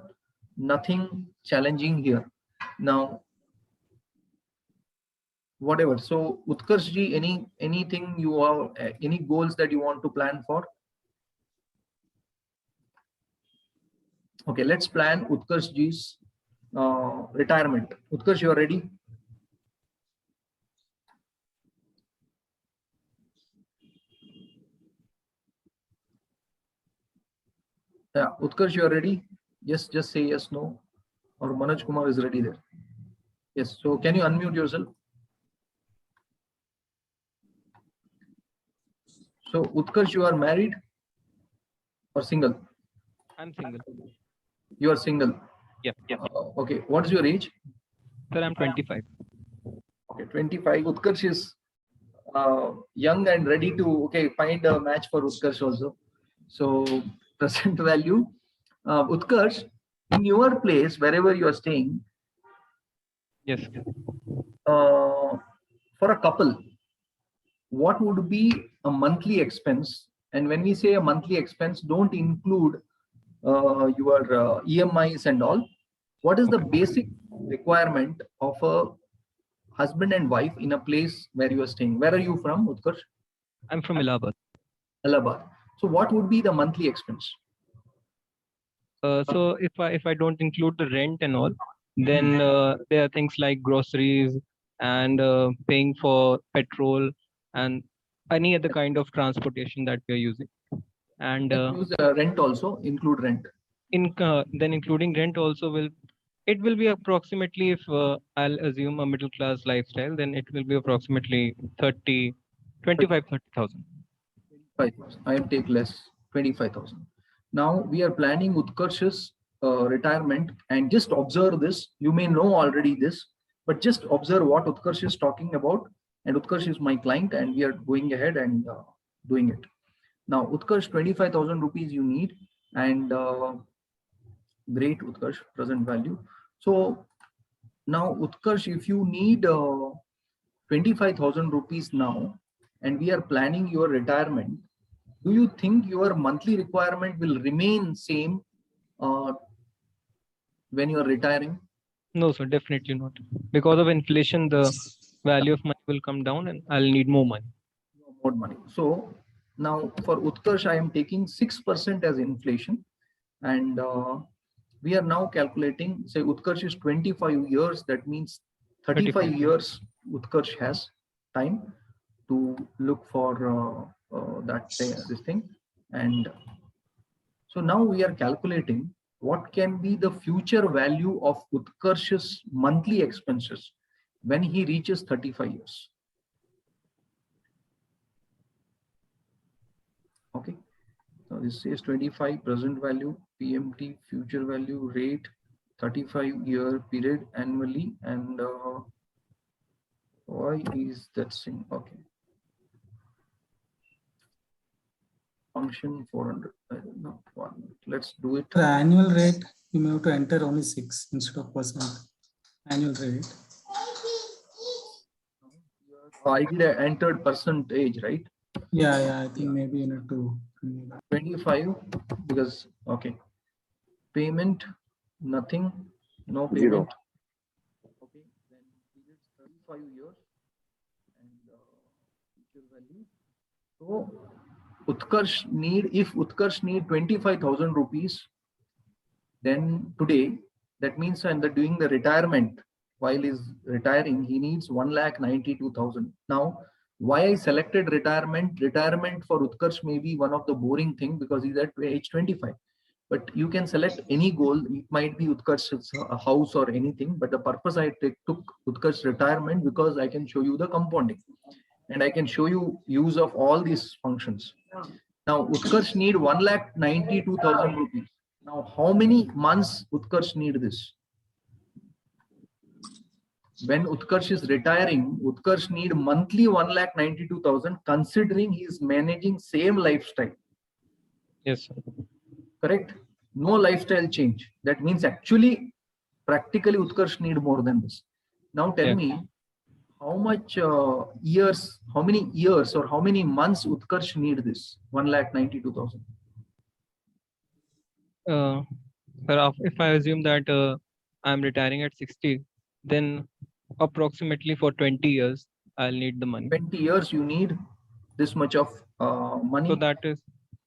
nothing challenging here. Now, whatever. So, Utkarsh ji, anything you are, any goals that you want to plan for? Okay, let's plan Utkarsh ji's retirement. Utkarsh, you are ready? Yeah, Utkarsh, you are ready? Yes, just say yes, no. Or Manoj Kumar is ready there. Yes, so can you unmute yourself? So Utkarsh, you are married or single? I'm single. You are single. Yeah. Okay, what is your age? Sir, I'm 25. Okay, 25. Utkarsh is young and ready to find a match for Utkarsh also. So present value, Utkarsh, in your place, wherever you are staying, Yes. For a couple, what would be a monthly expense? And when we say a monthly expense, don't include your EMIs and all. What is the basic requirement of a husband and wife in a place where you are staying? Where are you from, Utkarsh? I'm from Allahabad. Allahabad. So what would be the monthly expense? So if I don't include the rent and all, then there are things like groceries and paying for petrol and any other kind of transportation that we are using. And use rent also, include rent. Then including rent also will be approximately, if I'll assume a middle class lifestyle, then it will be approximately 25,000-30,000. 5,000. I am take less, 25,000. Now we are planning Utkarsh's retirement, and just observe this. You may know already this, but just observe what Utkarsh is talking about. And Utkarsh is my client, and we are going ahead and doing it. Now, Utkarsh, 25,000 rupees you need, and great, Utkarsh, present value. So now, Utkarsh, if you need 25,000 rupees now, and we are planning your retirement, do you think your monthly requirement will remain same when you are retiring? No, sir, definitely not. Because of inflation, the value of money will come down and I'll need more money. More money. So now for Utkarsh, I am taking 6% as inflation, and we are now calculating, say Utkarsh is 25 years, that means 35 years Utkarsh has time to look for this thing. And so now we are calculating what can be the future value of Utkarsh's monthly expenses when he reaches 35 years. Okay, so this says 25 present value, PMT future value, rate, 35-year period annually, and Why is that thing? Okay. Function 400. I don't know. Let's do it. The annual rate, you may have to enter only 6 instead of percent. Annual rate. I did entered percentage, right? Yeah, I think maybe you need to. 25 because okay. Payment, nothing, no payment. Zero. Okay, then it is 35 years and future value. So Utkarsh need, if Utkarsh need 25,000 rupees, then today, that means when they're doing the retirement, while he's retiring, he needs 1,92,000. Now, why I selected retirement? Retirement for Utkarsh may be one of the boring thing because he's at age 25. But you can select any goal. It might be Utkarsh's house or anything. But the purpose I took Utkarsh retirement because I can show you the compounding, and I can show you use of all these functions. Now Utkarsh need 1,92,000 rupees. Now how many months Utkarsh need this? When Utkarsh is retiring, Utkarsh need monthly 1,92,000, considering he is managing same lifestyle. Yes, sir. Correct? No lifestyle change. That means actually, practically Utkarsh need more than this. Now tell me, how much years, how many years or how many months Utkarsh need this 1,92,000? Sir, if I assume that I'm retiring at 60, then approximately for 20 years, I'll need the money. 20 years you need this much of money. So that is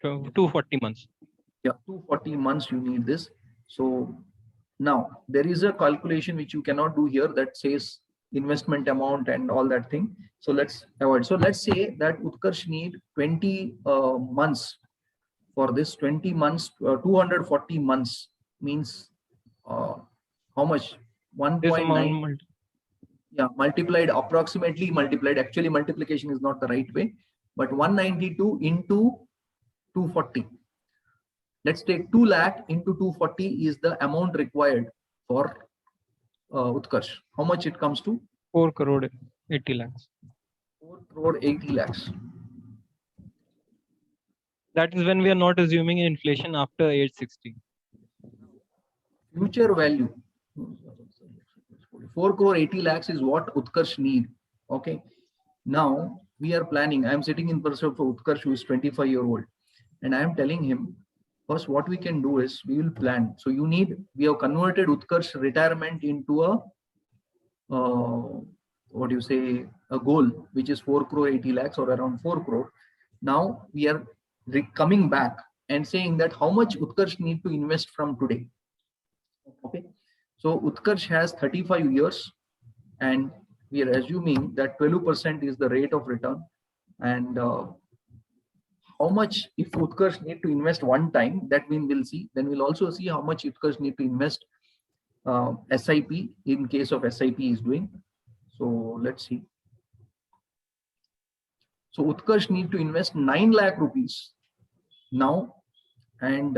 240 months. Yeah, 240 months you need this. So now there is a calculation which you cannot do here that says investment amount and all that thing. So let's avoid. So let's say that Utkarsh need 20 months for this. 20 months, 240 months means how much? This 1.9. amount, Yeah, multiplied, approximately multiplied. Actually, multiplication is not the right way, but 192 into 240. Let's take 2 lakh into 240 is the amount required for Utkarsh. How much it comes to? 4 crore 80 lakhs. 4 crore 80 lakhs. That is when we are not assuming inflation after age 60. Future value. 4 crore 80 lakhs is what Utkarsh need. Okay. Now we are planning. I am sitting in person for Utkarsh, who is 25-year-old, and I am telling him, first what we can do is we will plan. So you need, we have converted Utkarsh retirement into a what do you say, a goal which is 4 crore 80 lakhs or around 4 crore. Now we are coming back and saying that how much Utkarsh need to invest from today. Okay, so Utkarsh has 35 years and we are assuming that 12% is the rate of return. And how much if Utkarsh need to invest one time, that means we'll see. Then we'll also see how much Utkarsh need to invest SIP in case of SIP is doing. So let's see. So Utkarsh need to invest 9 lakh rupees now, and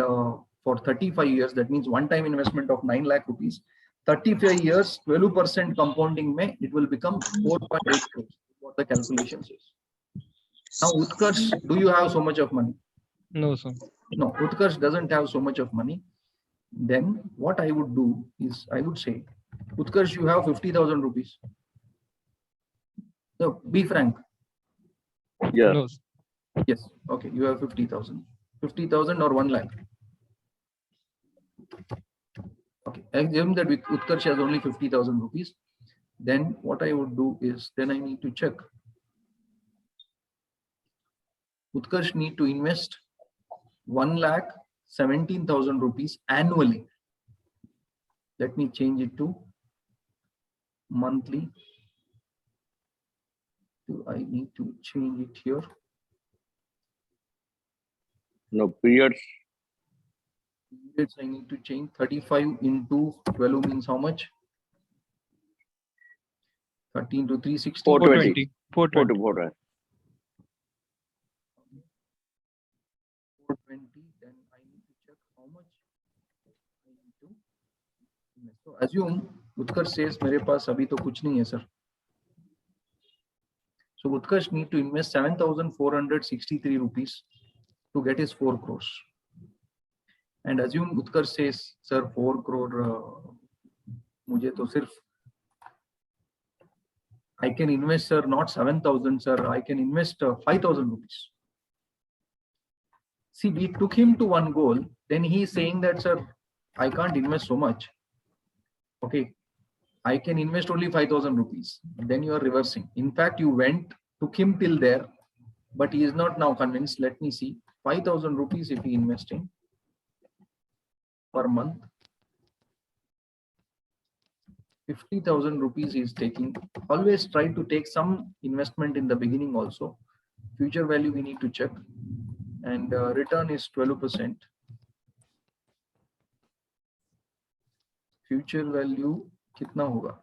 for 35 years, that means one time investment of 9 lakh rupees. 35 years, 12% compounding may, it will become 4.8 crores, what the calculation says. Now Utkarsh, do you have so much of money? No, sir. No, Utkarsh doesn't have so much of money. Then what I would do is I would say, Utkarsh, you have 50,000 rupees. So be frank. Yeah. No. Yes. Okay. You have 50,000. 50,000 or 1 lakh. Okay. I assume that Utkarsh has only 50,000 rupees. Then what I would do is, then I need to check. Utkarsh need to invest 1,17,000 rupees annually. Let me change it to monthly. I need to change it here. No, periods. Periods I need to change. 35 into 12 means how much? 13 to 360. 420. 420. 420. Then I need to check how much I need to invest. So assume Utkarsh says मेरे पास अभी तो कुछ नहीं है sir. So Utkarsh need to invest 7,463 rupees to get his 4 crores. And assume Utkarsh says, sir, 4 crore, mujhe to sirf, I can invest, sir, not 7,000, sir, I can invest 5,000 rupees. See, we took him to one goal, then he is saying that, sir, I can't invest so much. Okay, I can invest only 5,000 rupees. Then you are reversing. In fact, you took him till there, but he is not now convinced. Let me see, 5,000 rupees if he investing per month, 50,000 rupees he is taking. Always try to take some investment in the beginning also. Future value we need to check. And return is 12%. Future value kitna hoga?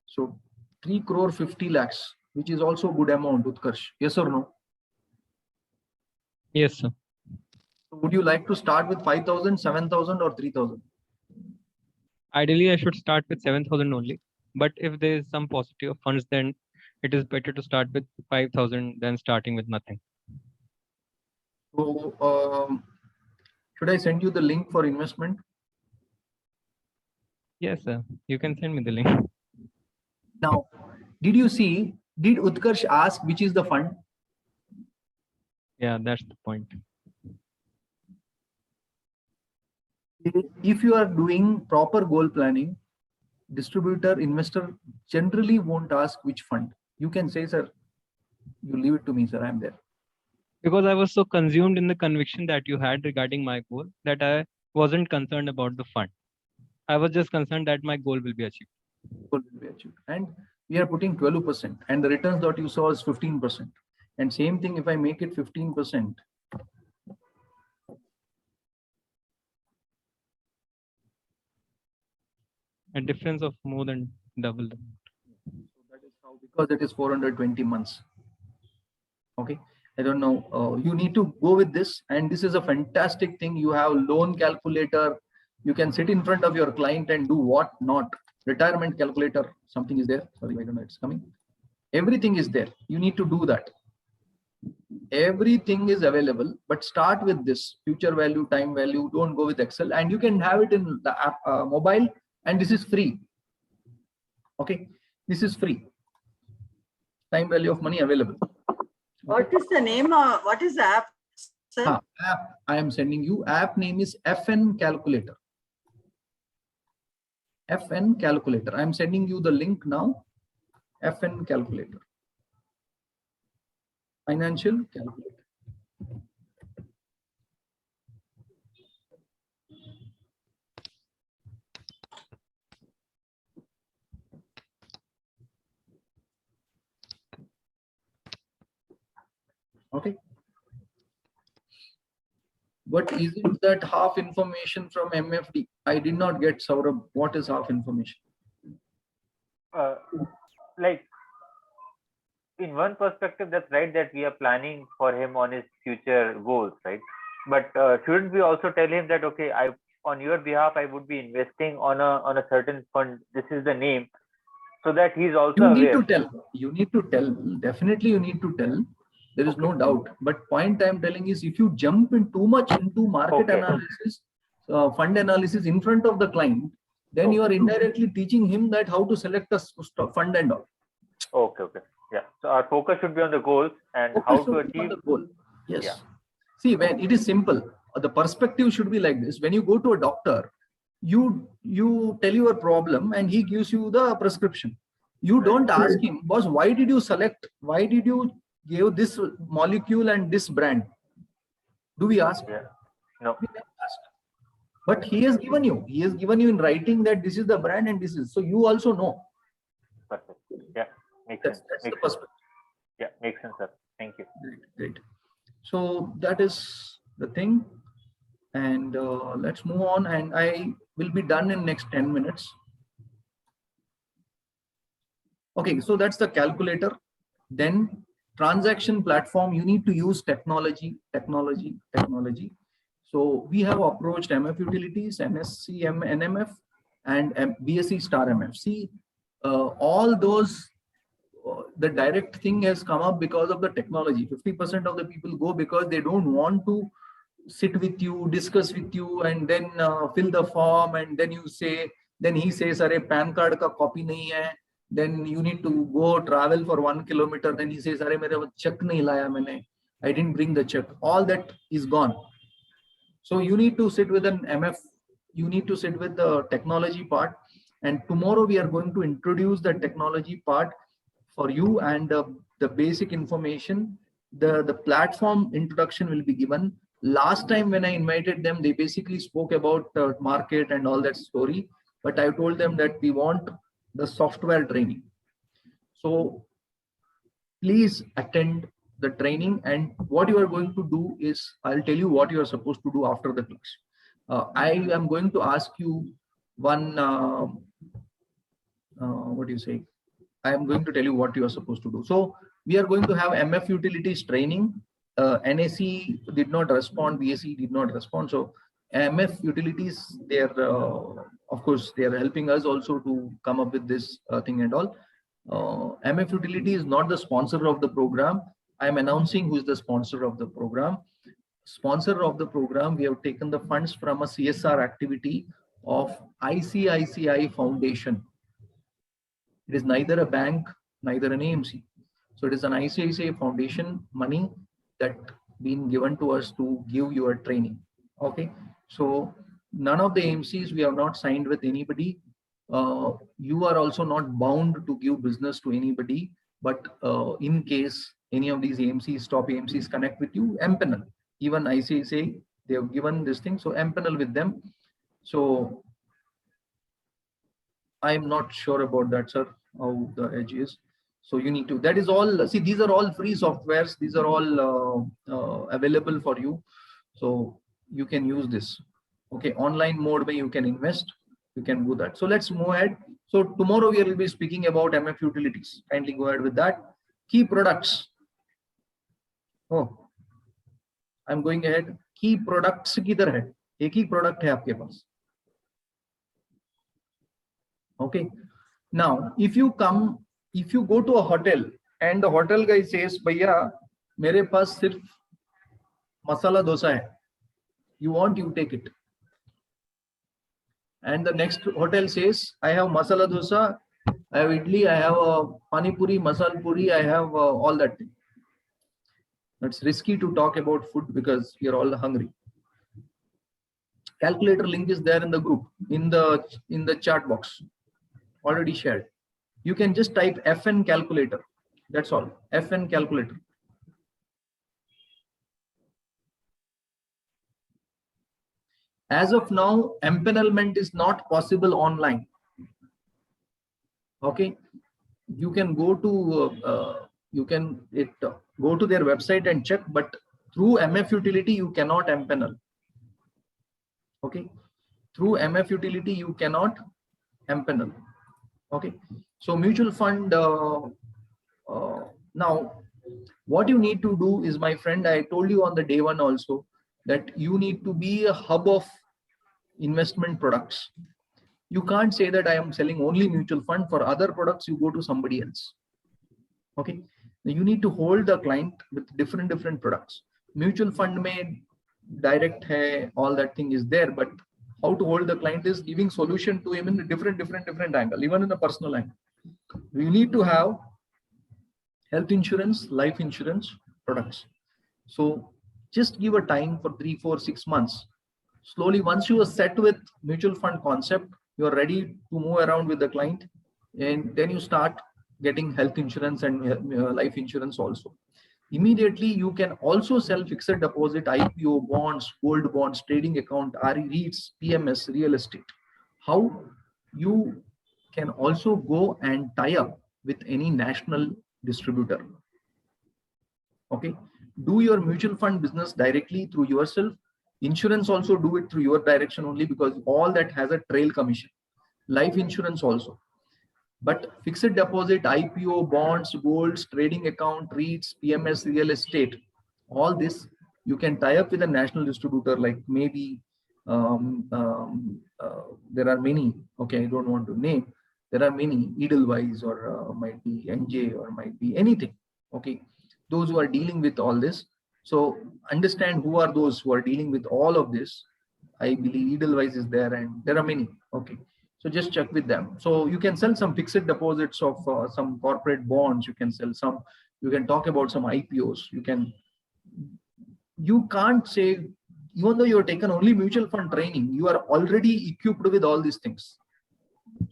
So 3 crore 50 lakhs, which is also good amount, Utkarsh. Yes or no? Yes, sir. So would you like to start with 5,000, 7,000 or 3,000? Ideally, I should start with 7,000 only. But if there is some paucity of funds, then it is better to start with 5,000 than starting with nothing. So should I send you the link for investment? Yes, sir. You can send me the link. Now, did you see, did Utkarsh ask which is the fund? Yeah, that's the point. If you are doing proper goal planning, distributor, investor generally won't ask which fund. You can say, sir, you leave it to me, sir, I'm there. Because I was so consumed in the conviction that you had regarding my goal that I wasn't concerned about the fund. I was just concerned that my goal will be achieved. Goal will be achieved. And we are putting 12%, and the returns that you saw is 15%. And same thing, if I make it 15%, A difference of more than double. so that is how, because it is 420 months. Okay, I don't know. You need to go with this, and this is a fantastic thing. You have loan calculator. You can sit in front of your client and do what not. Retirement calculator, something is there. Sorry, I don't know, it's coming. Everything is there. You need to do that. Everything is available, but start with this future value, time value. Don't go with Excel, and you can have it in the app, mobile, and this is free. Okay, this is free. Time value of money available. What is the name? What is the app, sir? App I am sending you. App name is FN Calculator. FN Calculator. I am sending you the link now. FN Calculator. Financial calculator. Okay. But isn't that half information from MFD? I did not get, Saurabh. What is half information? Like, in one perspective, that's right, that we are planning for him on his future goals, right? But shouldn't we also tell him that, okay, on your behalf, I would be investing on a certain fund. This is the name, so that he's also You need aware. to tell. You need to tell. Definitely, you need to tell. There is no doubt. But point I'm telling is, if you jump in too much into market analysis, fund analysis in front of the client, then you are indirectly teaching him that how to select a fund and all. Okay. Yeah. So our focus should be on the goals and how to achieve the goal. Yes. Yeah. See, when it is simple, the perspective should be like this. When you go to a doctor, you tell your problem and he gives you the prescription. You don't ask him, boss, why did you give this molecule and this brand? Do we ask? Yeah. No. We never ask. But he has given you. He has given you in writing that this is the brand and this is. So you also know. Perfect. Yeah. Makes That's sense. the perspective. Yeah. Makes sense, sir. Thank you. Great. So that is the thing. And let's move on. And I will be done in next 10 minutes. Okay. So that's the calculator. Then transaction platform, you need to use technology. So we have approached MF Utilities, NSC, NMF, and BSE Star MF. See, all those the direct thing has come up because of the technology. 50% of the people go because they don't want to sit with you, discuss with you, and then fill the form, and then you say, then he says, "Arey, PAN card ka copy nahi hai." Then you need to go travel for 1 kilometer. Then he says, "Arey, mere check nahi laya maine. I didn't bring the check." All that is gone. So you need to sit with an MF. You need to sit with the technology part. And tomorrow we are going to introduce the technology part for you, and the basic information. The platform introduction will be given. Last time when I invited them, they basically spoke about market and all that story. But I told them that we want the software training. So please attend the training, and what you are going to do is, I'll tell you what you are supposed to do after the class. I am going to ask you one, what do you say? I am going to tell you what you are supposed to do. So we are going to have MF utilities training. NAC did not respond, BSc did not respond. So MF utilities, they're, of course, they are helping us also to come up with this thing and all. MF utility is not the sponsor of the program. I am announcing who is the sponsor of the program. Sponsor of the program, we have taken the funds from a CSR activity of ICICI Foundation. It is neither a bank, neither an AMC. So it is an ICICI Foundation money that been given to us to give your training. Okay. So none of the AMCs, we have not signed with anybody. You are also not bound to give business to anybody, but in case any of these AMCs, top AMCs connect with you, MPanel, even ICICI, they have given this thing. So MPanel with them. So I'm not sure about that, sir, how the edge is. So you need to, that is all, see, these are all free softwares. These are all available for you. So you can use this. Okay, online mode where you can invest, you can do that. So let's move ahead. So tomorrow we will be speaking about MF utilities. Kindly go ahead with that. Key products. Oh, I'm going ahead. Key products किधर है? एक ही product है आपके पास. Okay. Now, if you go to a hotel and the hotel guy says, "Bhaiya, मेरे पास सिर्फ masala dosa hai. You want, you take it." And the next hotel says, "I have masala dosa, I have idli, I have pani puri, masala puri, I have all that thing." It's risky to talk about food because we are all hungry. Calculator link is there in the group, in the chat box, already shared. You can just type FN calculator. That's all. FN calculator. As of now, empanelment is not possible online. Okay, you can go to go to their website and check, but through MF utility you cannot empanel. Okay, through MF utility you cannot empanel. Okay, so mutual fund. Now, what you need to do is, my friend, I told you on the day one also that you need to be a hub of investment products. You can't say that I am selling only mutual fund. For other products, you go to somebody else. Okay, you need to hold the client with different products. Mutual fund may direct hai, all that thing is there, but how to hold the client is giving solution to him in a different angle, even in a personal angle. We need to have health insurance, life insurance products. So just give a time for 3, 4, 6 months. Slowly, once you are set with mutual fund concept, you are ready to move around with the client, and then you start getting health insurance and life insurance also. Immediately, you can also sell fixed deposit, IPO, bonds, gold bonds, trading account, RE, REITs, PMS, real estate. How you can also go and tie up with any national distributor. Okay, do your mutual fund business directly through yourself. Insurance also do it through your direction only, because all that has a trail commission. Life insurance also. But fixed deposit, IPO, bonds, golds, trading account, REITs, PMS, real estate, all this you can tie up with a national distributor, like maybe there are many. Okay, I don't want to name. There are many, Edelweiss or might be NJ or might be anything. Okay, those who are dealing with all this. So understand who are those who are dealing with all of this. I believe Edelweiss is there, and there are many. Okay, so just check with them. So you can sell some fixed deposits of some corporate bonds. You can sell some. You can talk about some IPOs. You can't say, even though you have taken only mutual fund training, you are already equipped with all these things.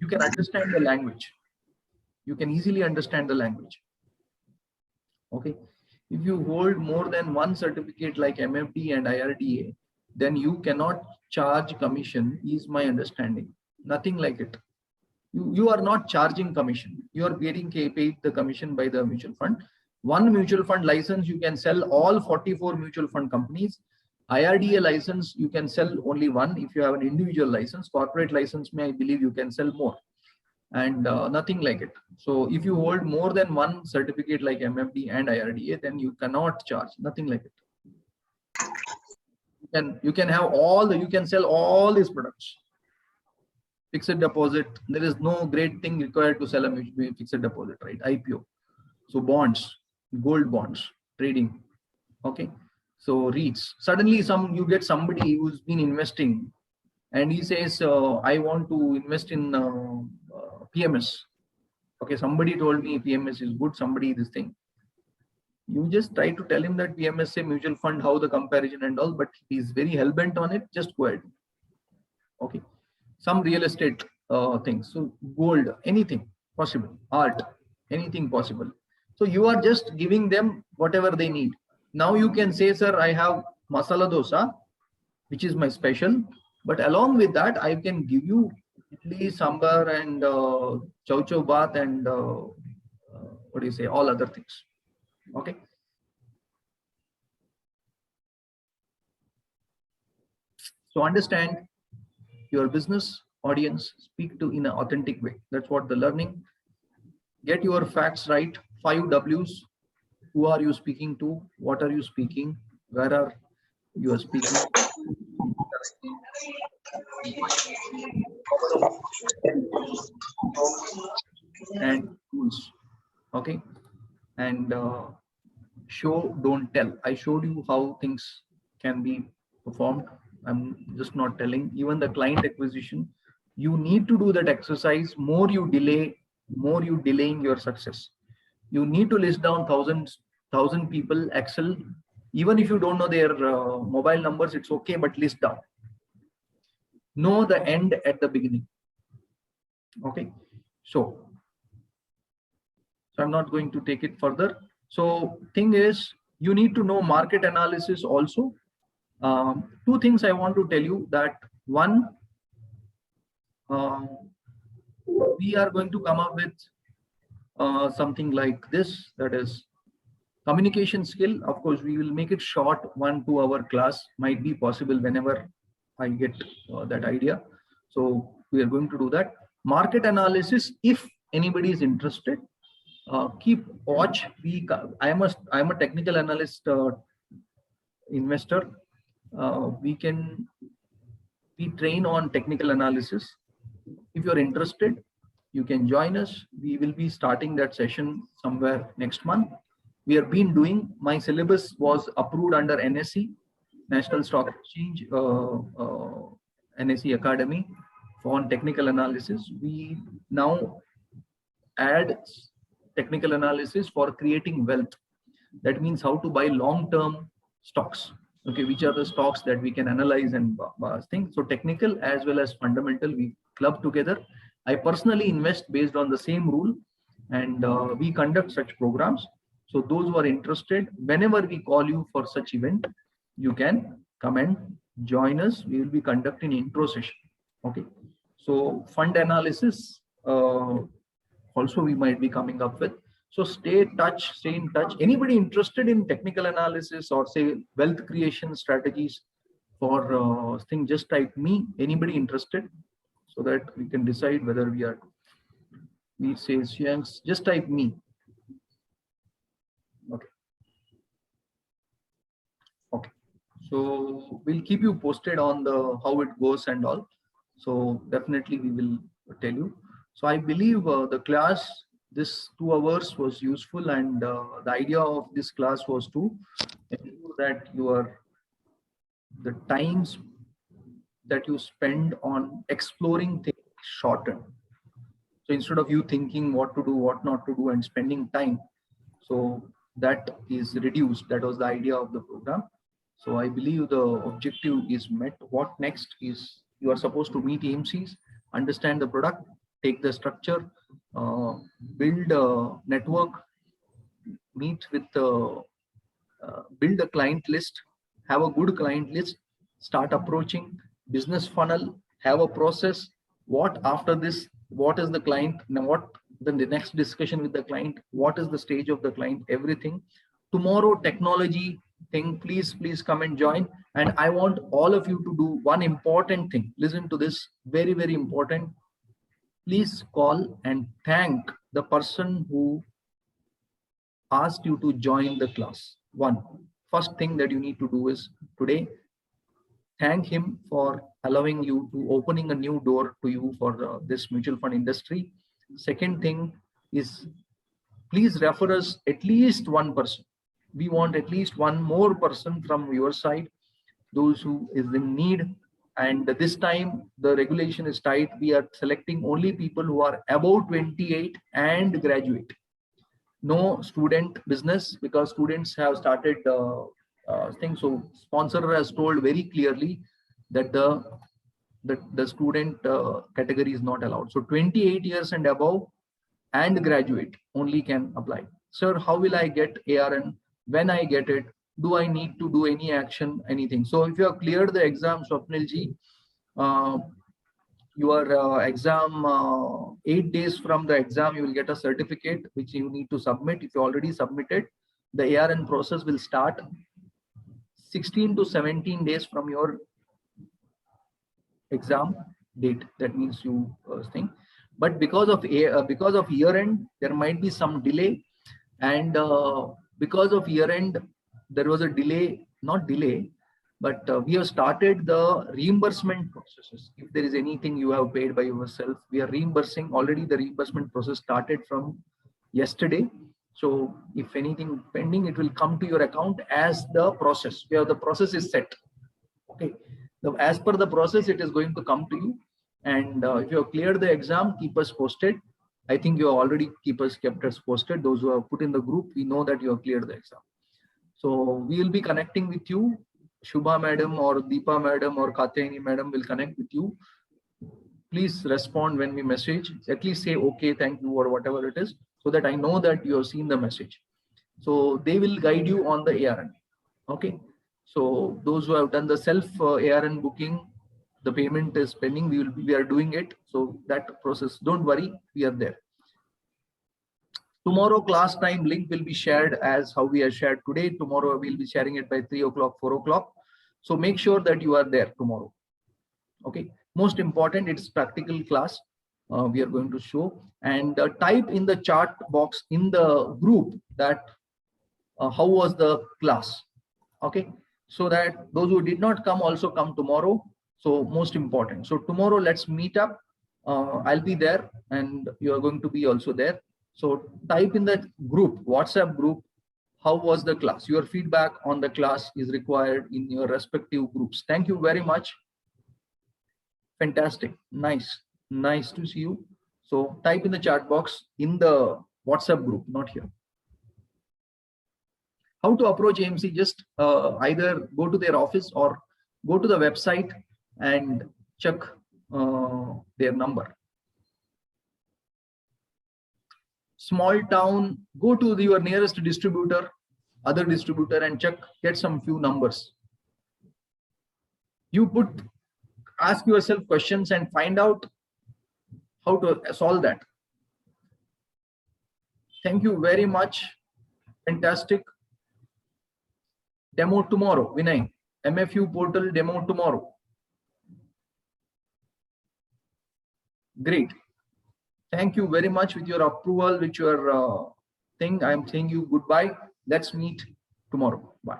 You can understand the language. You can easily understand the language. Okay. If you hold more than one certificate like MFD and IRDA, then you cannot charge commission, is my understanding. Nothing like it. You are not charging commission. You are getting paid the commission by the mutual fund. One mutual fund license, you can sell all 44 mutual fund companies. IRDA license, you can sell only one if you have an individual license. Corporate license, I believe you can sell more. And nothing like it. So if you hold more than one certificate like MFD and IRDA, then you cannot charge, nothing like it. You can have you can sell all these products. Fixed deposit, there is no great thing required to sell a fixed deposit, right? IPO. So bonds, gold bonds, trading. Okay. So REITs. Suddenly you get somebody who's been investing and he says, I want to invest in PMS. Okay, somebody told me PMS is good, somebody this thing. You just try to tell him that PMS a mutual fund, how the comparison and all, but he's very hell-bent on it, just go ahead. Okay, some real estate things. So gold, anything possible, art, anything possible. So you are just giving them whatever they need. Now you can say, sir, I have masala dosa, which is my special, but along with that, I can give you idli, sambar, and chow chow bath, and what do you say, all other things. Okay. So understand your business audience, speak to in an authentic way. That's what the learning. Get your facts right. 5 W's. Who are you speaking to? What are you speaking? Where are you speaking? And tools. Okay. And show, don't tell. I showed you how things can be performed. I'm just not telling. Even the client acquisition, you need to do that exercise. More you delay, more you delaying your success. You need to list down 1,000 people, Excel. Even if you don't know their mobile numbers, it's okay, but list down. Know the end at the beginning. Okay. So I'm not going to take it further. So thing is, you need to know market analysis also. 2 things I want to tell you that one, we are going to come up with something like this, that is communication skill. Of course, we will make it short, 1-2 hour class, might be possible whenever I get that idea. So we are going to do that. Market analysis, if anybody is interested, keep watch. I'm a technical analyst, investor. We train on technical analysis. If you're interested, you can join us. We will be starting that session somewhere next month. We have been doing, my syllabus was approved under NSE, National Stock Exchange, NSE Academy for technical analysis. We now add technical analysis for creating wealth. That means how to buy long-term stocks. Okay, which are the stocks that we can analyze and think. So technical as well as fundamental, we club together. I personally invest based on the same rule, and we conduct such programs. So those who are interested, whenever we call you for such event, you can come and join us. We will be conducting intro session. Okay. So fund analysis also we might be coming up with. So stay in touch. Anybody interested in technical analysis or say wealth creation strategies for thing, just type me. Anybody interested, so that we can decide whether we say just type me. Okay. Okay. So we'll keep you posted on how it goes and all. So definitely we will tell you. So I believe the class, this 2 hours was useful, and the idea of this class was to ensure that the times that you spend on exploring things shorten. So instead of you thinking what to do, what not to do, and spending time, so that is reduced. That was the idea of the program. So I believe the objective is met. What next is you are supposed to meet AMCs, understand the product, take the structure, build a network, meet with build a client list, have a good client list, start approaching business funnel, have a process. What after this, what is the client, now what the next discussion with the client, what is the stage of the client, everything. Tomorrow technology thing, please come and join. And I want all of you to do one important thing. Listen to this, very, very important. Please call and thank the person who asked you to join the class. First thing that you need to do is today, thank him for allowing you to opening a new door to you for this mutual fund industry. Second thing is, please refer us at least one person. We want at least one more person from your side, those who is in need. And this time the regulation is tight. We are selecting only people who are above 28 and graduate. No student business, because students have started things. So sponsor has told very clearly that the student category is not allowed. So 28 years and above and graduate only can apply. Sir, how will I get ARN? When I get it, do I need to do any action, anything? So if you have cleared the exam, Swapnilji, your exam, 8 days from the exam, you will get a certificate which you need to submit. If you already submitted, the ARN process will start 16 to 17 days from your exam date. That means you think. But because of year end, there might be some delay, and because of year end, there was a delay, not delay, but we have started the reimbursement processes. If there is anything you have paid by yourself, we are reimbursing already. The reimbursement process started from yesterday. So if anything pending, it will come to your account as the process, where the process is set. Okay. As per the process, it is going to come to you. And if you have cleared the exam, keep us posted. I think you have already kept us posted. Those who have put in the group, we know that you have cleared the exam. So we will be connecting with you. Shubha madam or Deepa madam or Katyayani madam will connect with you. Please respond when we message. At least say okay, thank you, or whatever it is, so that I know that you have seen the message. So they will guide you on the ARN. Okay. So those who have done the self ARN booking, the payment is pending. We are doing it. So that process, don't worry, we are there. Tomorrow class time link will be shared as how we have shared today. Tomorrow we'll be sharing it by 3 o'clock, 4 o'clock. So make sure that you are there tomorrow. Okay. Most important, it's practical class. We are going to show, and type in the chat box in the group that how was the class. Okay. So that those who did not come also come tomorrow. So most important. So tomorrow let's meet up. I'll be there and you are going to be also there. So type in the group, WhatsApp group, how was the class? Your feedback on the class is required in your respective groups. Thank you very much. Fantastic. Nice to see you. So type in the chat box in the WhatsApp group, not here. How to approach AMC? Just either go to their office or go to the website and check their number. Small town, go to your nearest distributor, other distributor, and check, get some few numbers. You ask yourself questions and find out how to solve that. Thank you very much. Fantastic. Demo tomorrow, Vinay. MFU portal demo tomorrow. Great. Thank you very much. With your approval, with your thing, I am saying you goodbye. Let's meet tomorrow. Bye.